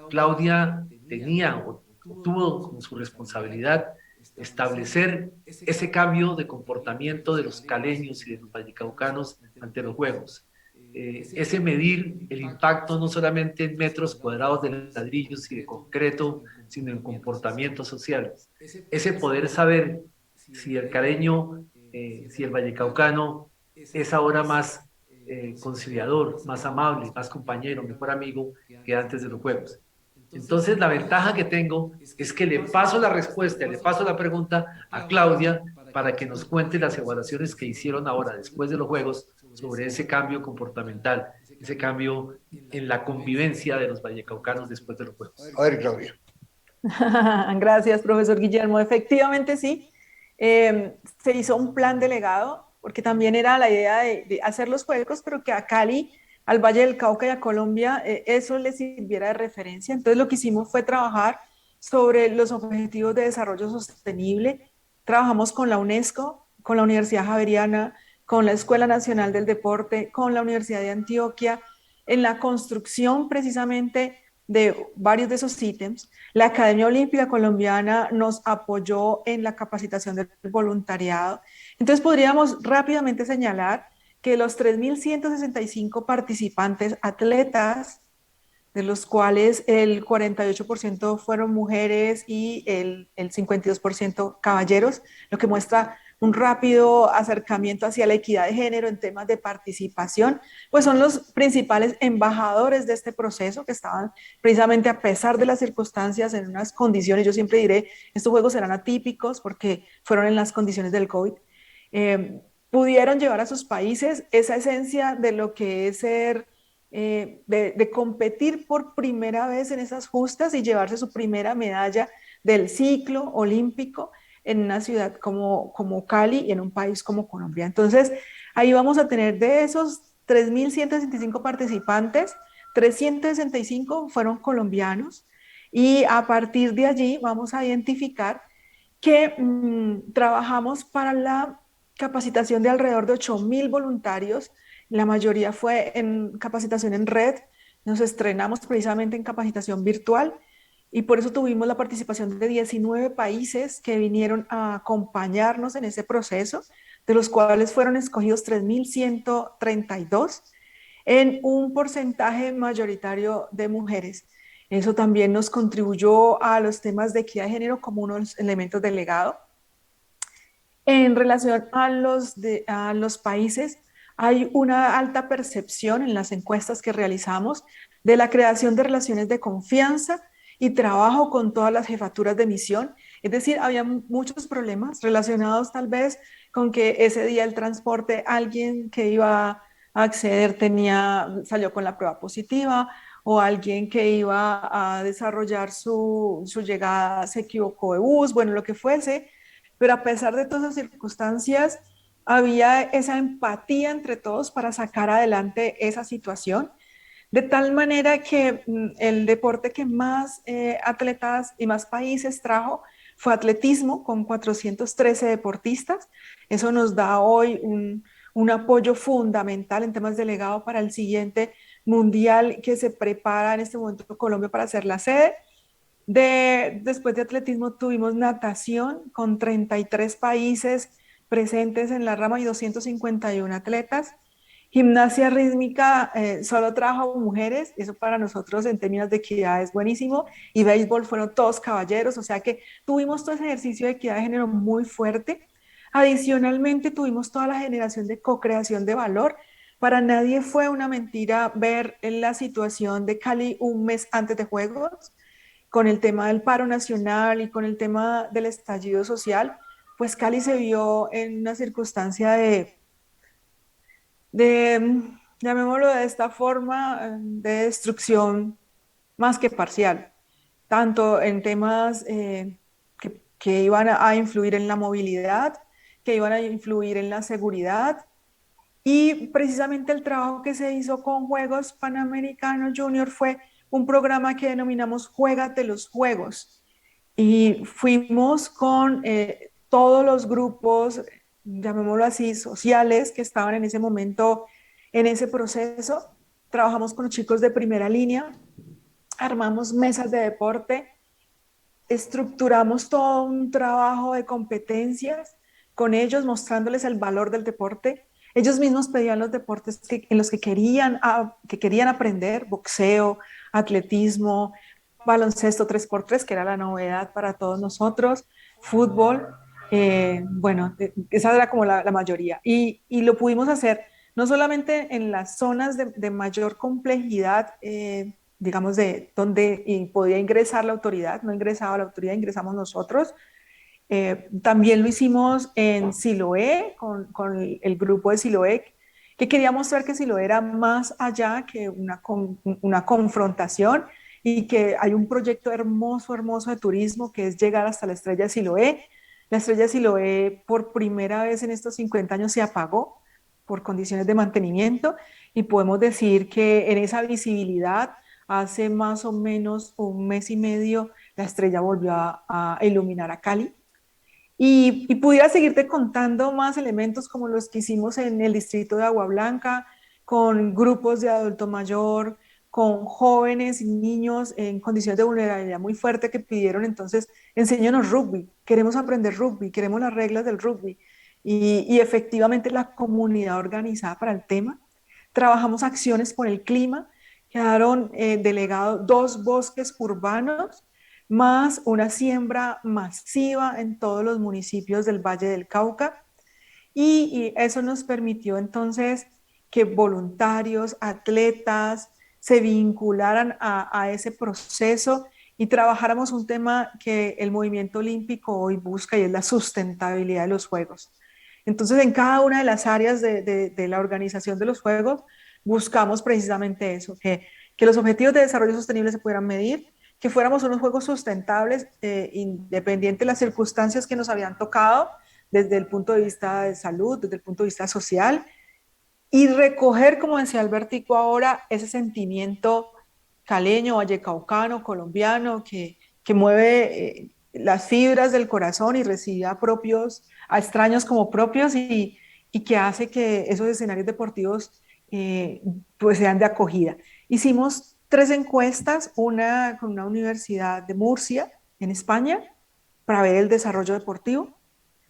Claudia tenía o tuvo como su responsabilidad establecer ese cambio de comportamiento de los caleños y de los vallecaucanos ante los Juegos. Ese medir el impacto no solamente en metros cuadrados de ladrillos y de concreto, sino en comportamientos sociales. Ese poder saber si el caleño, si el vallecaucano es ahora más conciliador, más amable, más compañero, mejor amigo que antes de los Juegos. Entonces, la ventaja que tengo es que le paso la respuesta, le paso la pregunta a Claudia para que nos cuente las evaluaciones que hicieron ahora, después de los Juegos, sobre ese cambio comportamental, ese cambio en la convivencia de los vallecaucanos después de los Juegos. A ver, Claudia. Gracias, profesor Guillermo. Efectivamente, sí. Se hizo un plan delegado, porque también era la idea de hacer los Juegos, pero que a Cali, al Valle del Cauca y a Colombia, eso les sirviera de referencia. Entonces lo que hicimos fue trabajar sobre los objetivos de desarrollo sostenible. Trabajamos con la UNESCO, con la Universidad Javeriana, con la Escuela Nacional del Deporte, con la Universidad de Antioquia, en la construcción precisamente de varios de esos ítems. La Academia Olímpica Colombiana nos apoyó en la capacitación del voluntariado. Entonces podríamos rápidamente señalar que los 3.165 participantes atletas, de los cuales el 48% fueron mujeres y el 52% caballeros, lo que muestra un rápido acercamiento hacia la equidad de género en temas de participación, pues son los principales embajadores de este proceso que estaban precisamente a pesar de las circunstancias en unas condiciones, yo siempre diré, estos juegos serán atípicos porque fueron en las condiciones del COVID, pudieron llevar a sus países esa esencia de lo que es ser, de competir por primera vez en esas justas y llevarse su primera medalla del ciclo olímpico en una ciudad como Cali y en un país como Colombia. Entonces, ahí vamos a tener de esos 3.165 participantes, 365 fueron colombianos y a partir de allí vamos a identificar que trabajamos para la capacitación de alrededor de 8.000 voluntarios, la mayoría fue en capacitación en red, nos estrenamos precisamente en capacitación virtual y por eso tuvimos la participación de 19 países que vinieron a acompañarnos en ese proceso, de los cuales fueron escogidos 3.132 en un porcentaje mayoritario de mujeres. Eso también nos contribuyó a los temas de equidad de género como uno de los elementos del legado. En relación a los países, hay una alta percepción en las encuestas que realizamos de la creación de relaciones de confianza y trabajo con todas las jefaturas de misión. Es decir, había muchos problemas relacionados tal vez con que ese día el transporte, alguien que iba a acceder salió con la prueba positiva, o alguien que iba a desarrollar su llegada se equivocó de bus, bueno, lo que fuese. Pero a pesar de todas esas circunstancias, había esa empatía entre todos para sacar adelante esa situación, de tal manera que el deporte que más atletas y más países trajo fue atletismo, con 413 deportistas. Eso nos da hoy un apoyo fundamental en temas de legado para el siguiente mundial que se prepara en este momento en Colombia para ser la sede. Después de atletismo tuvimos natación con 33 países presentes en la rama y 251 atletas. Gimnasia rítmica solo trajo mujeres, eso para nosotros en términos de equidad es buenísimo, y béisbol fueron todos caballeros, o sea que tuvimos todo ese ejercicio de equidad de género muy fuerte. Adicionalmente tuvimos toda la generación de co-creación de valor. Para nadie fue una mentira ver la situación de Cali un mes antes de Juegos, con el tema del paro nacional y con el tema del estallido social, pues Cali se vio en una circunstancia llamémoslo de esta forma, de destrucción más que parcial, tanto en temas que iban a influir en la movilidad, que iban a influir en la seguridad, y precisamente el trabajo que se hizo con Juegos Panamericanos Junior fue un programa que denominamos Juégate los Juegos. y fuimos con todos los grupos, llamémoslo así, sociales que estaban en ese momento, en ese proceso. Trabajamos con los chicos de primera línea, armamos mesas de deporte, estructuramos todo un trabajo de competencias con ellos, mostrándoles el valor del deporte. Ellos mismos pedían los deportes en los que querían aprender: boxeo, atletismo, baloncesto 3x3, que era la novedad para todos nosotros, fútbol. Bueno, esa era como la mayoría. Y lo pudimos hacer no solamente en las zonas de mayor complejidad, digamos, de donde podía ingresar la autoridad, no ingresaba la autoridad, ingresamos nosotros. También lo hicimos en Siloé, con el grupo de Siloé, que quería mostrar que Siloé era más allá que una confrontación, y que hay un proyecto hermoso, hermoso de turismo, que es llegar hasta la estrella de Siloé. La estrella de Siloé por primera vez en estos 50 años se apagó por condiciones de mantenimiento, y podemos decir que en esa visibilidad, hace más o menos un mes y medio, la estrella volvió a iluminar a Cali. Y pudiera seguirte contando más elementos como los que hicimos en el distrito de Agua Blanca, con grupos de adulto mayor, con jóvenes y niños en condiciones de vulnerabilidad muy fuerte, que pidieron entonces: enséñanos rugby, queremos aprender rugby, queremos las reglas del rugby. Y efectivamente la comunidad organizada para el tema. Trabajamos acciones por el clima, quedaron delegados 2 bosques urbanos, más una siembra masiva en todos los municipios del Valle del Cauca. Y eso nos permitió entonces que voluntarios, atletas, se vincularan a ese proceso y trabajáramos un tema que el movimiento olímpico hoy busca, y es la sustentabilidad de los Juegos. Entonces, en cada una de las áreas de la organización de los Juegos, buscamos precisamente eso: que los objetivos de desarrollo sostenible se pudieran medir, que fuéramos unos Juegos sustentables, independiente de las circunstancias que nos habían tocado, desde el punto de vista de salud, desde el punto de vista social, y recoger, como decía Albertico ahora, ese sentimiento caleño, vallecaucano, colombiano, que mueve las fibras del corazón y recibe a extraños como propios, y que hace que esos escenarios deportivos pues sean de acogida. Hicimos 3 encuestas, una con una universidad de Murcia, en España, para ver el desarrollo deportivo.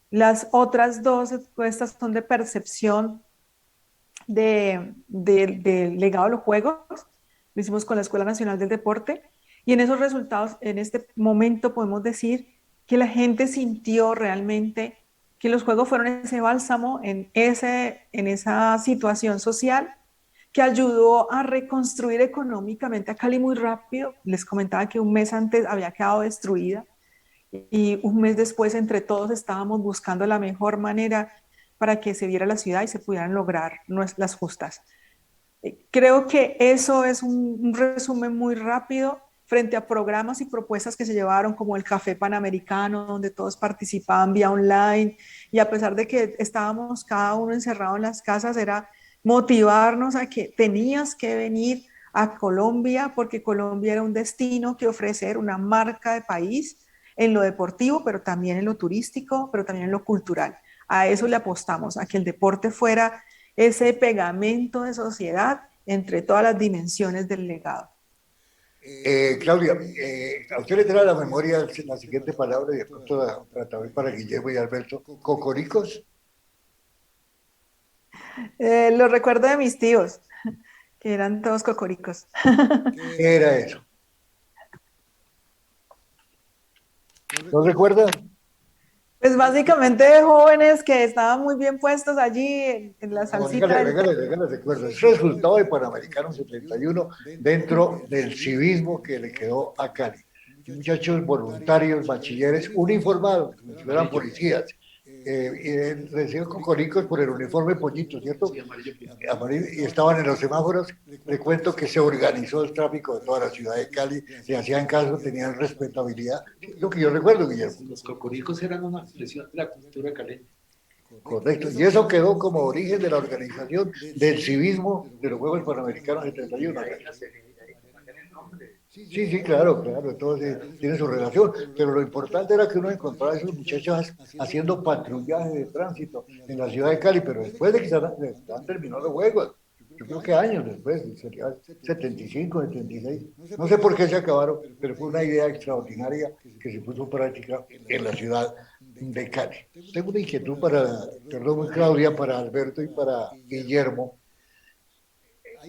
Las otras 2 encuestas son de percepción del legado de los Juegos. Lo hicimos con la Escuela Nacional del Deporte, y en esos resultados, en este momento, podemos decir que la gente sintió realmente que los Juegos fueron ese bálsamo en esa situación social, que ayudó a reconstruir económicamente a Cali muy rápido. Les comentaba que un mes antes había quedado destruida, y un mes después entre todos estábamos buscando la mejor manera para que se viera la ciudad y se pudieran lograr las justas. Creo que eso es un resumen muy rápido frente a programas y propuestas que se llevaron, como el Café Panamericano, donde todos participaban vía online, y a pesar de que estábamos cada uno encerrado en las casas, era motivarnos a que tenías que venir a Colombia, porque Colombia era un destino que ofrecer, una marca de país en lo deportivo, pero también en lo turístico, pero también en lo cultural. A eso le apostamos, a que el deporte fuera ese pegamento de sociedad entre todas las dimensiones del legado. Claudia, a usted le trae a la memoria la siguiente palabra, y de pronto también para Guillermo y Alberto: cocoricos. Lo recuerdo de mis tíos, que eran todos cocoricos. ¿Qué era eso? ¿No recuerda? Pues básicamente jóvenes que estaban muy bien puestos allí en la No, salsita del dígale, recuerdo. Es resultado de Panamericano 71 dentro del civismo que le quedó a Cali. Muchachos voluntarios, bachilleres, uniformados, como si fueran policías. Recién cocoricos por el uniforme pollito, ¿cierto? Sí, amarillo. Amarillo, y estaban en los semáforos. Le cuento que se organizó el tráfico de toda la ciudad de Cali, le hacían caso, tenían respetabilidad. Lo que yo recuerdo, Guillermo. Los cocoricos eran una expresión de la cultura caleña. Correcto, y eso quedó como origen de la organización del civismo de los Juegos Panamericanos del 31. Sí, sí, claro, claro, entonces tiene su relación, pero lo importante era que uno encontraba a esos muchachos haciendo patrullaje de tránsito en la ciudad de Cali, pero después de que se han terminado los juegos, yo creo que años después, sería 75, 76, no sé por qué se acabaron, pero fue una idea extraordinaria que se puso en práctica en la ciudad de Cali. Tengo una inquietud perdón, Claudia, para Alberto y para Guillermo.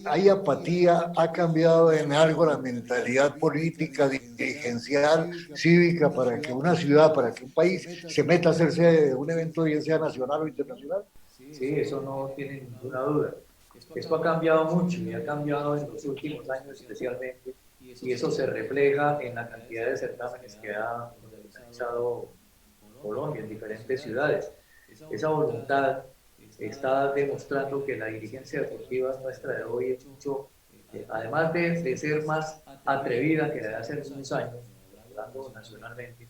¿Hay apatía? ¿Ha cambiado en algo la mentalidad política, dirigencial, cívica para que una ciudad, para que un país se meta a hacerse de un evento, bien sea nacional o internacional? Sí, eso no tiene ninguna duda. Esto ha cambiado mucho y ha cambiado en los últimos años especialmente, y eso se refleja en la cantidad de certámenes que ha organizado Colombia en diferentes ciudades. Esa voluntad está demostrando que la dirigencia deportiva nuestra de hoy es mucho, además de ser más atrevida que la de hace unos años, hablando nacionalmente,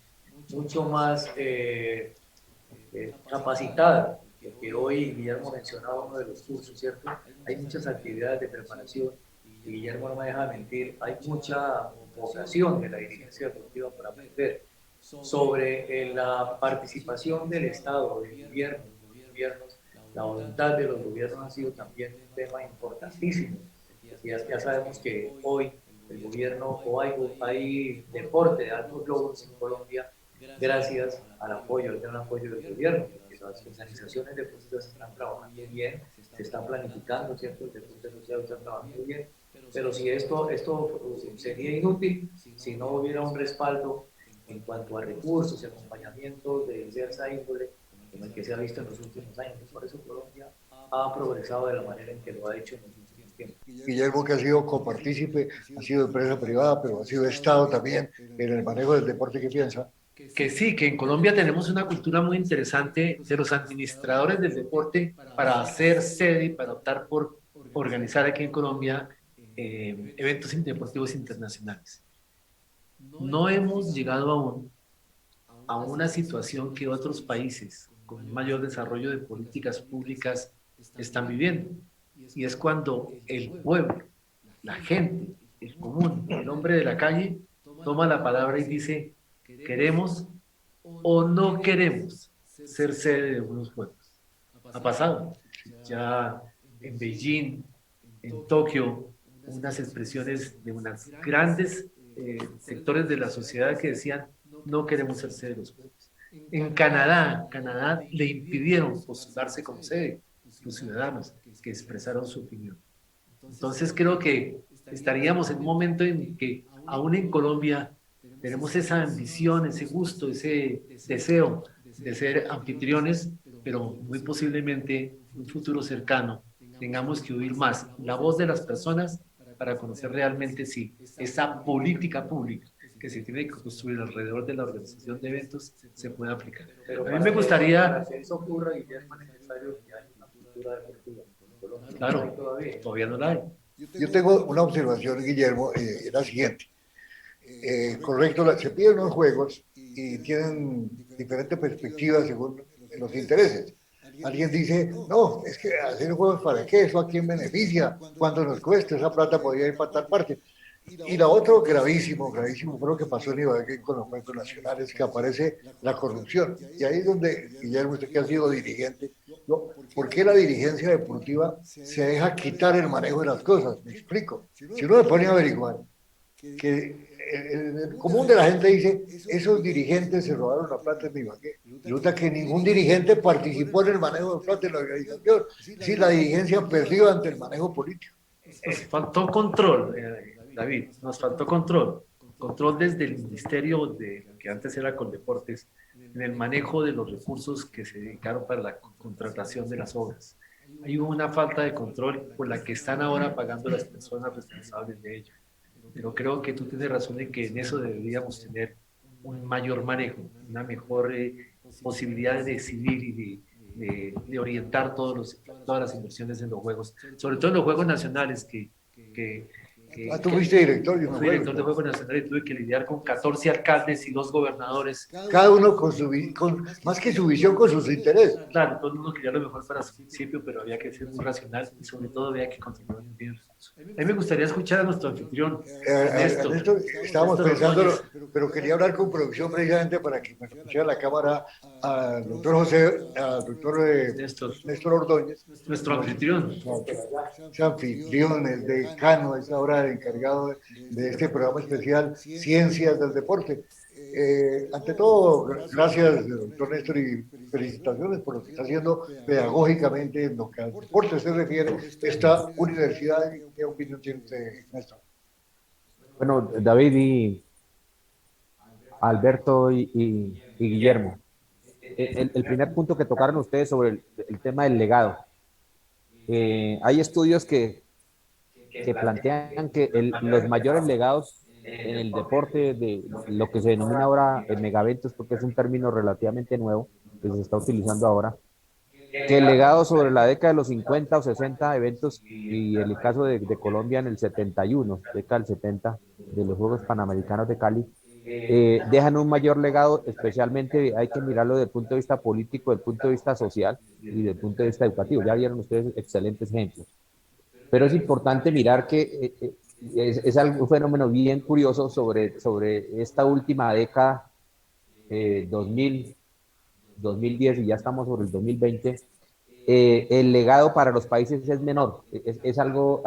mucho más capacitada, porque hoy Guillermo mencionaba uno de los cursos, ¿cierto? Hay muchas actividades de preparación y Guillermo no me deja mentir, hay mucha vocación de la dirigencia deportiva para aprender sobre la participación del Estado, del gobierno, de los gobiernos. La voluntad de los gobiernos ha sido también un tema importantísimo. Ya sabemos que hoy el gobierno, o hay deporte de altos logros en Colombia gracias al apoyo, al gran apoyo del gobierno, porque las organizaciones deportivas están trabajando bien, se está planificando, ¿cierto? El deporte social está trabajando bien, pero si esto sería inútil si no hubiera un respaldo en cuanto a recursos y acompañamiento de diversa índole, como el que se ha visto en los últimos años. Por eso Colombia ha progresado de la manera en que lo ha hecho en los últimos tiempos. Guillermo, que ha sido copartícipe, ha sido empresa privada, pero ha sido Estado también en el manejo del deporte, ¿qué piensa? Que sí, que en Colombia tenemos una cultura muy interesante de los administradores del deporte para hacer sede y para optar por organizar aquí en Colombia eventos deportivos internacionales. No hemos llegado aún a una situación que otros países con mayor desarrollo de políticas públicas están viviendo. Y es cuando el pueblo, la gente, el común, el hombre de la calle, toma la palabra y dice, queremos o no queremos ser sede de unos juegos. Ha pasado. Ya en Beijing, en Tokio, unas expresiones de unos grandes sectores de la sociedad que decían, no queremos ser sede de los juegos. En Canadá le impidieron postularse como sede los ciudadanos que expresaron su opinión. Entonces creo que estaríamos en un momento en que aún en Colombia tenemos esa ambición, ese gusto, ese deseo de ser anfitriones, pero muy posiblemente en un futuro cercano tengamos que oír más la voz de las personas para conocer realmente si esa política pública que se tiene que construir alrededor de la organización de eventos se puede aplicar. Pero a mí me gustaría... Para que eso ocurra, Guillermo, es necesario que haya una cultura deportiva. Claro, todavía no la hay. Yo tengo una observación, Guillermo, la siguiente. Correcto, se piden unos juegos y tienen diferentes perspectivas según los intereses. Alguien dice, no, es que hacer juegos para qué, eso a quién beneficia, cuánto nos cuesta, esa plata podría ir para tal parte. Y la otra, gravísimo, gravísimo, fue lo que pasó en Ibagué con los juegos nacionales, que aparece la corrupción. Y ahí es donde, Guillermo, usted que ha sido dirigente, ¿no? ¿Por qué la dirigencia deportiva se deja quitar el manejo de las cosas? Me explico. Si uno se pone a averiguar que el común de la gente dice, esos dirigentes se robaron la plata de Ibagué. Resulta que ningún dirigente participó en el manejo de plata de la organización. Sí, la dirigencia perdió ante el manejo político. Nos faltó control, David, nos faltó control. Control desde el ministerio de lo que antes era Coldeportes, en el manejo de los recursos que se dedicaron para la contratación de las obras. Hay una falta de control por la que están ahora pagando las personas responsables de ello. Pero creo que tú tienes razón en que en eso deberíamos tener un mayor manejo, una mejor posibilidad de decidir y de orientar todas las inversiones en los juegos, sobre todo en los juegos nacionales, que Tú fuiste director de unos Fui director de juegos. Juegos Nacionales y tuve que lidiar con 14 alcaldes y 2 gobernadores. Cada uno con más que su visión, con sus intereses. Claro, todo el mundo quería lo mejor para su municipio, pero había que ser muy racional y sobre todo había que controlar bien. A mí me gustaría escuchar a nuestro anfitrión, Ernesto. Ernesto, estábamos Ernesto pensando, Ordóñez. pero quería hablar con producción precisamente para que me escuchara la cámara al doctor José, al doctor Néstor Ordóñez, Nuestro anfitrión. ese anfitrión, el decano, es ahora el encargado de este programa especial Ciencias del Deporte. Ante todo, gracias, doctor Néstor, y felicitaciones por lo que está haciendo pedagógicamente en lo que al deporte se refiere esta universidad. ¿Qué opinión tiene usted, Néstor? Bueno, David y Alberto y Guillermo, el primer punto que tocaron ustedes sobre el tema del legado. Hay estudios que plantean que los mayores legados en el deporte, de lo que se denomina ahora megaventos, porque es un término relativamente nuevo que se está utilizando ahora, que el legado sobre la década de los 50 o 60 eventos, y en el caso de Colombia en el 71, década del 70, de los Juegos Panamericanos de Cali, dejan un mayor legado, especialmente hay que mirarlo desde el punto de vista político, desde el punto de vista social y desde el punto de vista educativo. Ya vieron ustedes excelentes ejemplos. Pero es importante mirar que es un fenómeno bien curioso sobre esta última década, 2000, 2010, y ya estamos sobre el 2020. El legado para los países es menor, es algo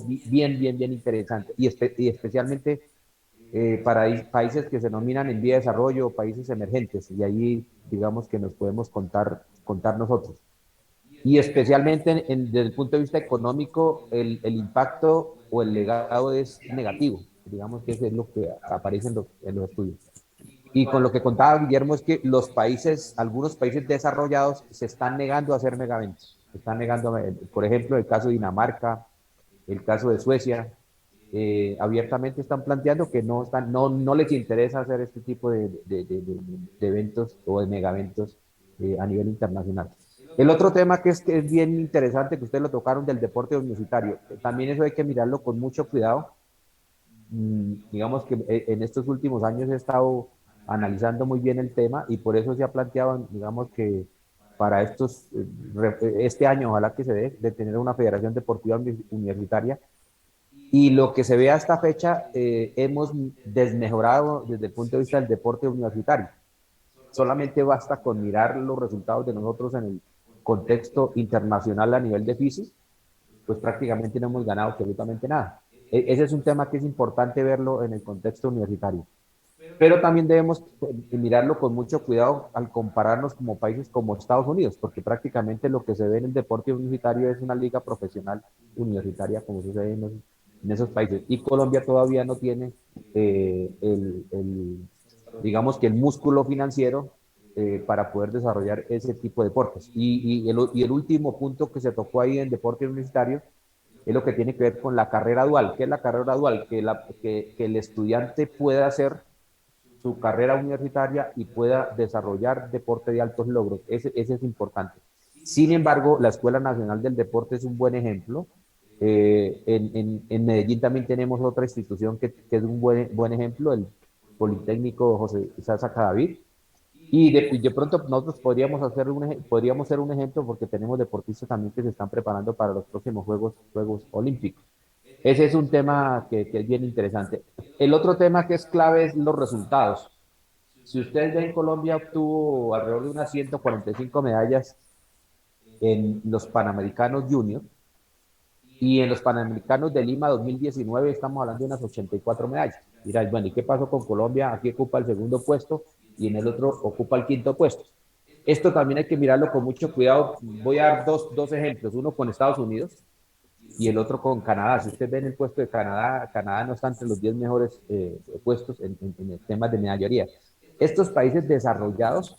bien interesante, y especialmente para países que se nominan en vía de desarrollo, países emergentes, y ahí digamos que nos podemos contar nosotros. Y especialmente desde el punto de vista económico, el impacto o el legado es negativo, digamos que eso es lo que aparece en los estudios. Y con lo que contaba Guillermo es que algunos países desarrollados se están negando a hacer megaventos. Se están negando, por ejemplo, el caso de Dinamarca, el caso de Suecia, abiertamente están planteando que no les interesa hacer este tipo de eventos o de megaventos a nivel internacional. El otro tema que es bien interesante, que ustedes lo tocaron, del deporte universitario, también eso hay que mirarlo con mucho cuidado. Digamos que en estos últimos años he estado analizando muy bien el tema y por eso se ha planteado, digamos que para este año, ojalá que se dé, de tener una federación deportiva universitaria. Y lo que se ve a esta fecha, hemos desmejorado desde el punto de vista del deporte universitario. Solamente basta con mirar los resultados de nosotros en el contexto internacional a nivel de física, pues prácticamente no hemos ganado absolutamente nada. Ese es un tema que es importante verlo en el contexto universitario. Pero también debemos mirarlo con mucho cuidado al compararnos como países como Estados Unidos, porque prácticamente lo que se ve en el deporte universitario es una liga profesional universitaria como sucede en esos países. Y Colombia todavía no tiene digamos que el músculo financiero para poder desarrollar ese tipo de deportes. Y el último punto que se tocó ahí en deporte universitario es lo que tiene que ver con la carrera dual. ¿Qué es la carrera dual? Que el estudiante pueda hacer su carrera universitaria y pueda desarrollar deporte de altos logros. Ese es importante. Sin embargo, la Escuela Nacional del Deporte es un buen ejemplo. En Medellín también tenemos otra institución que es un buen ejemplo, el Politécnico José Sasa Cadavid. Y de pronto nosotros podríamos ser un ejemplo porque tenemos deportistas también que se están preparando para los próximos Juegos Olímpicos. Ese es un tema que es bien interesante. El otro tema que es clave es los resultados. Si ustedes ven, Colombia obtuvo alrededor de unas 145 medallas en los Panamericanos Junior, y en los Panamericanos de Lima 2019 estamos hablando de unas 84 medallas. Dirás, bueno, ¿y qué pasó con Colombia? Aquí ocupa el segundo puesto y en el otro ocupa el quinto puesto. Esto también hay que mirarlo con mucho cuidado. Voy a dar dos ejemplos, uno con Estados Unidos y el otro con Canadá. Si ustedes ven el puesto de Canadá, Canadá no está entre los 10 mejores puestos en el tema de medallería. Estos países desarrollados,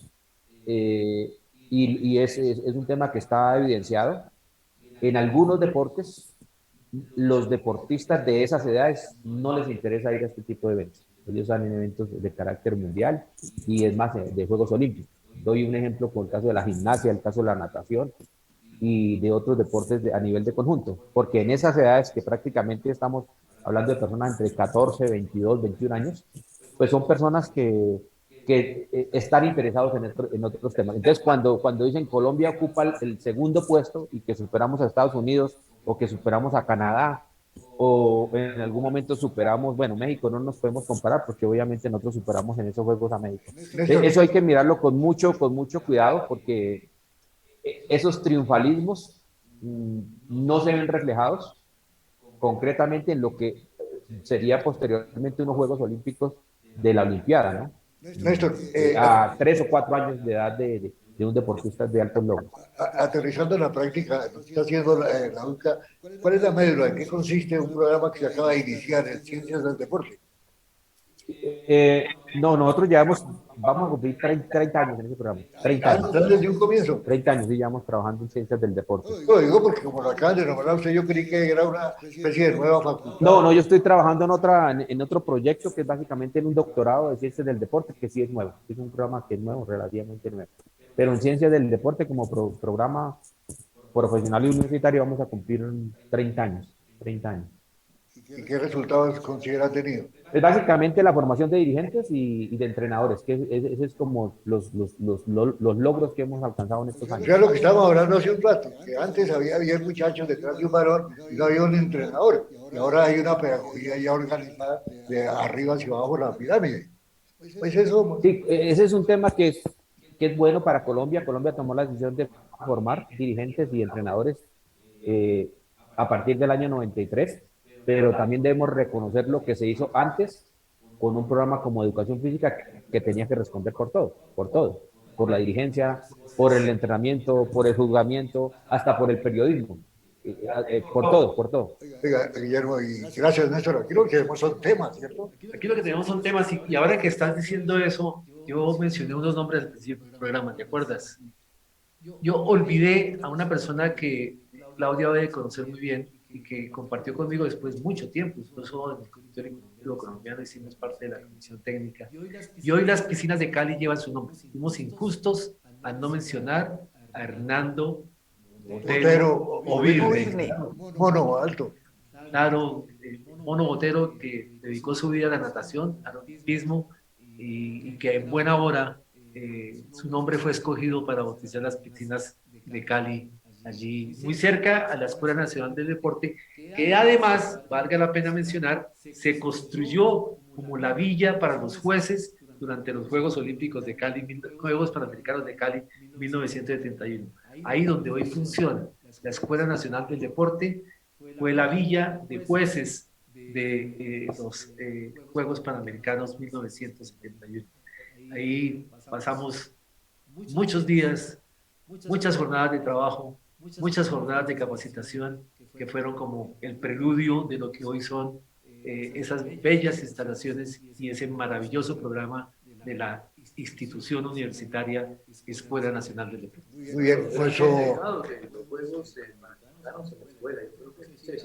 y es un tema que está evidenciado, en algunos deportes, los deportistas de esas edades no les interesa ir a este tipo de eventos. Ellos salen en eventos de carácter mundial y es más, de Juegos Olímpicos. Doy un ejemplo con el caso de la gimnasia, el caso de la natación y de otros deportes a nivel de conjunto, porque en esas edades que prácticamente estamos hablando de personas entre 14, 22, 21 años, pues son personas que están interesados en otros temas. Entonces, cuando dicen Colombia ocupa el segundo puesto y que superamos a Estados Unidos o que superamos a Canadá o en algún momento superamos, bueno, México no nos podemos comparar porque obviamente nosotros superamos en esos Juegos a México. Eso hay que mirarlo con mucho cuidado porque esos triunfalismos no se ven reflejados concretamente en lo que sería posteriormente unos Juegos Olímpicos de la Olimpiada, ¿no? Néstor, A 3 o 4 años de edad de un deportista de altos logros. aterrizando en la práctica, lo que está haciendo la UCA, ¿cuál es la médula? ¿En qué consiste un programa que se acaba de iniciar en Ciencias del Deporte? No, nosotros vamos a cumplir 30 años en ese programa. 30 años. Desde un comienzo. 30 años y llevamos trabajando en Ciencias del Deporte. Lo digo porque como lo acaban de nombrar usted, yo creí que era una especie de nueva facultad. No, yo estoy trabajando en otro proyecto que es básicamente en un doctorado de Ciencias del Deporte, que sí es nuevo. Es un programa que es nuevo, relativamente nuevo. Pero en Ciencias del Deporte como programa profesional y universitario vamos a cumplir 30 años. 30 años. ¿Y qué resultados considera tenido? Es básicamente la formación de dirigentes y de entrenadores, que ese es como los logros que hemos alcanzado en estos años. O sea, lo que estábamos hablando hace un rato, que antes había 10 muchachos detrás de un varón y no había un entrenador. Y ahora hay una pedagogía ya organizada de arriba hacia abajo la pirámide. Pues eso. Sí, ese es un tema que es bueno para Colombia. Colombia tomó la decisión de formar dirigentes y entrenadores a partir del año 93, pero también debemos reconocer lo que se hizo antes con un programa como Educación Física que tenía que responder por todo, por la dirigencia, por el entrenamiento, por el juzgamiento, hasta por el periodismo, por todo. Oiga, Guillermo, y gracias, Néstor. Aquí lo que tenemos son temas, ¿cierto? Aquí lo que tenemos son temas y ahora que estás diciendo eso, yo mencioné unos nombres al principio del programa, ¿te acuerdas? Yo olvidé a una persona que Claudia debe conocer muy bien y que compartió conmigo después mucho tiempo, incluso en el Comité Olímpico Colombiano hicimos parte de la comisión técnica. Y hoy las piscinas de Cali llevan su nombre. Fuimos injustos al no mencionar a Hernando Botero Ovirne. Mono alto. Claro, Mono Botero, que dedicó su vida a la natación, al olimpismo, y que en buena hora su nombre fue escogido para bautizar las piscinas de Cali, allí muy cerca a la Escuela Nacional del Deporte, que además, valga la pena mencionar, se construyó como la villa para los jueces durante los Juegos Olímpicos de Cali, Juegos Panamericanos de Cali 1971. Ahí donde hoy funciona la Escuela Nacional del Deporte, fue la villa de jueces de los Juegos Panamericanos 1971. Ahí pasamos muchos días, muchas jornadas de trabajo, muchas jornadas de capacitación que fueron como el preludio de lo que hoy son esas bellas instalaciones y ese maravilloso programa de la institución universitaria Escuela Nacional del Deporte. Muy bien, pues eso. Los Juegos Panamericanos en la escuela. Yo creo que no sé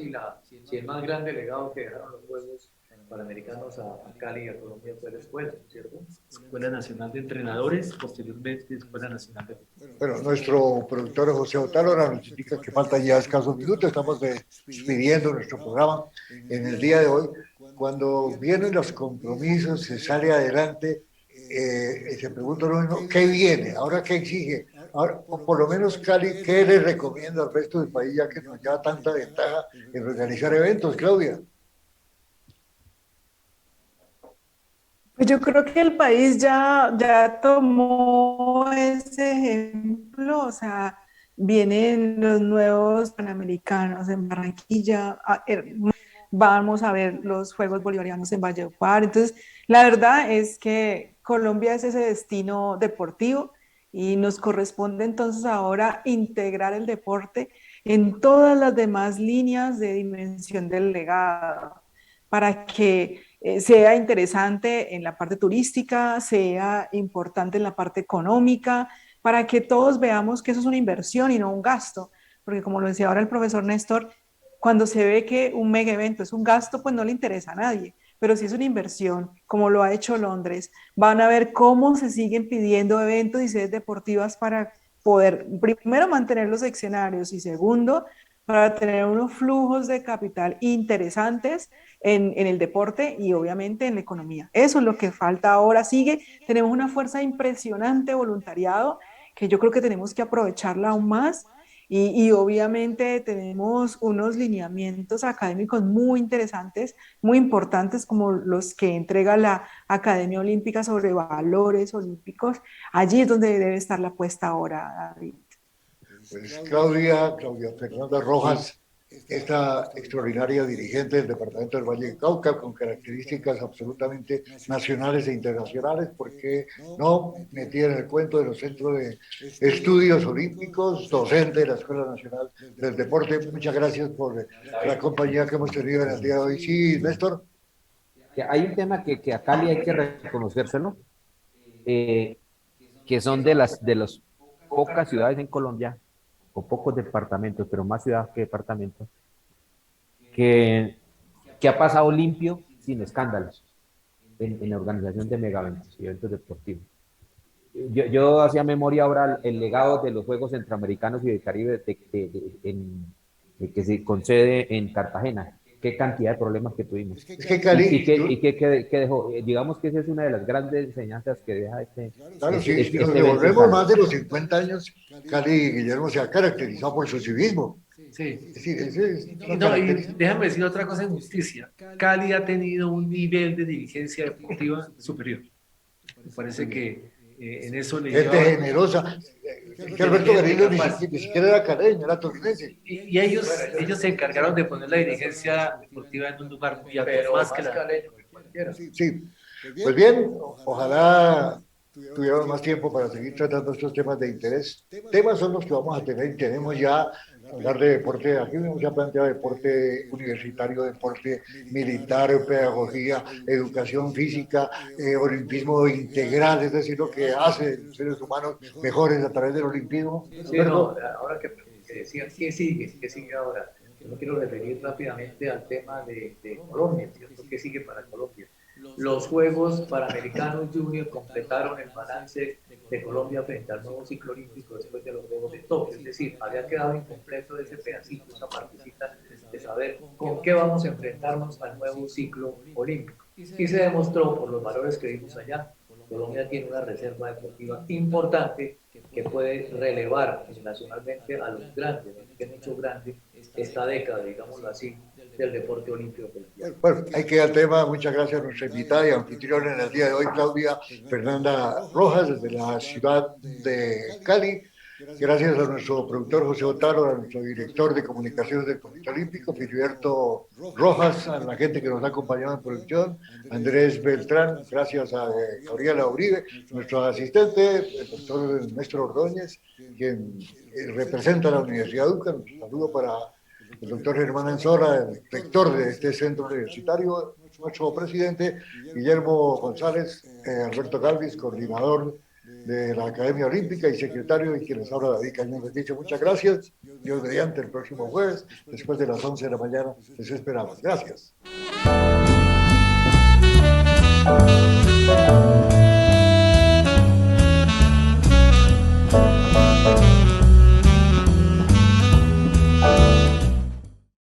si el más grande legado que dejaron los Juegos Panamericanos a Cali y a Colombia fue la escuela, ¿cierto? Escuela Nacional de Entrenadores, posteriormente Escuela Nacional de Deportes. Bueno, nuestro productor José Otálora nos indica que faltan ya escasos minutos, estamos despidiendo nuestro programa en el día de hoy. Cuando vienen los compromisos, se sale adelante, se pregunta uno, ¿qué viene? ¿Ahora qué exige? Ahora, por lo menos Cali, ¿qué le recomienda al resto del país ya que nos lleva tanta ventaja en organizar eventos, Claudia? Pues yo creo que el país ya tomó ese ejemplo, o sea, vienen los nuevos Panamericanos en Barranquilla, vamos a ver los Juegos Bolivarianos en Valledupar, entonces la verdad es que Colombia es ese destino deportivo y nos corresponde entonces ahora integrar el deporte en todas las demás líneas de dimensión del legado, para que sea interesante en la parte turística, sea importante en la parte económica, para que todos veamos que eso es una inversión y no un gasto, porque como lo decía ahora el profesor Néstor, cuando se ve que un mega evento es un gasto, pues no le interesa a nadie, pero si es una inversión, como lo ha hecho Londres, van a ver cómo se siguen pidiendo eventos y sedes deportivas para poder, primero, mantener los seccionarios y segundo, para tener unos flujos de capital interesantes en el deporte y obviamente en la economía. Eso es lo que falta ahora. Sigue, tenemos una fuerza impresionante voluntariado que yo creo que tenemos que aprovecharla aún más y obviamente tenemos unos lineamientos académicos muy interesantes, muy importantes, como los que entrega la Academia Olímpica sobre valores olímpicos. Allí es donde debe estar la apuesta ahora, David. Pues Claudia Fernanda Rojas, esta extraordinaria dirigente del departamento del Valle del Cauca, con características absolutamente nacionales e internacionales, porque no metida en el cuento de los centros de estudios olímpicos, docente de la Escuela Nacional del Deporte. Muchas gracias por la compañía que hemos tenido en el día de hoy. Sí, Néstor. Hay un tema que a Cali hay que reconocérselo, que son de las pocas ciudades en Colombia, o pocos departamentos, pero más ciudades que departamentos, que ha pasado limpio, sin escándalos, en la organización de megaeventos y eventos deportivos. Yo hacía memoria ahora el legado de los Juegos Centroamericanos y del Caribe que se concede en Cartagena. Qué cantidad de problemas que tuvimos. Es que Cali, ¿Qué dejó? Digamos que esa es una de las grandes enseñanzas que deja claro, si nos devolvemos más de los 50 años, Cali, Guillermo, se ha caracterizado por su civismo. Sí. Es decir, ese es Y déjame decir otra cosa en justicia. Cali ha tenido un nivel de dirigencia deportiva superior. Me parece que en eso le gente lleva... generosa. Que Alberto Garillo ni siquiera era caleño, era tolimense. Y ellos se encargaron de poner la dirigencia deportiva en un lugar muy alto, más que la... Sí, pues bien, ojalá tuviéramos más tiempo para seguir tratando estos temas de interés. Temas son los que vamos a tener y tenemos ya hablar de deporte. Aquí hemos ya planteado deporte universitario, deporte militar, pedagogía, educación física, olimpismo integral, es decir, lo que hace los seres humanos mejores a través del olimpismo. Sí, no, ahora que decían, ¿qué sigue? ¿Qué sigue ahora? Yo me quiero referir rápidamente al tema de Colombia, ¿cierto? ¿Qué sigue para Colombia? Los Juegos Panamericanos Junior completaron el balance de Colombia frente al nuevo ciclo olímpico después de los Juegos de Tokio. Es decir, había quedado incompleto ese pedacito, esa partecita de saber con qué vamos a enfrentarnos al nuevo ciclo olímpico. Y se demostró por los valores que vimos allá, Colombia tiene una reserva deportiva importante que puede relevar nacionalmente a los grandes, que han hecho grande esta década, digámoslo así, del deporte olímpico colombiano. Bueno, ahí queda el tema. Muchas gracias a nuestra invitada y anfitriona en el día de hoy, Claudia Fernanda Rojas, desde la ciudad de Cali. Gracias a nuestro productor José Otaro, a nuestro director de comunicaciones del Comité Olímpico, Filiberto Rojas, a la gente que nos ha acompañado en producción, Andrés Beltrán, gracias a Gabriela Uribe, nuestro asistente, el doctor Néstor Ordóñez, quien representa a la Universidad de UCA. Un saludo para el doctor Germán Enzora, el rector de este centro universitario, nuestro presidente Guillermo González, Alberto Galvis, coordinador de la Academia Olímpica y secretario, y quienes habla David Cañón. Les dicho muchas gracias. Dios mediante, el próximo jueves, después de las 11 de la mañana, les esperamos. Gracias.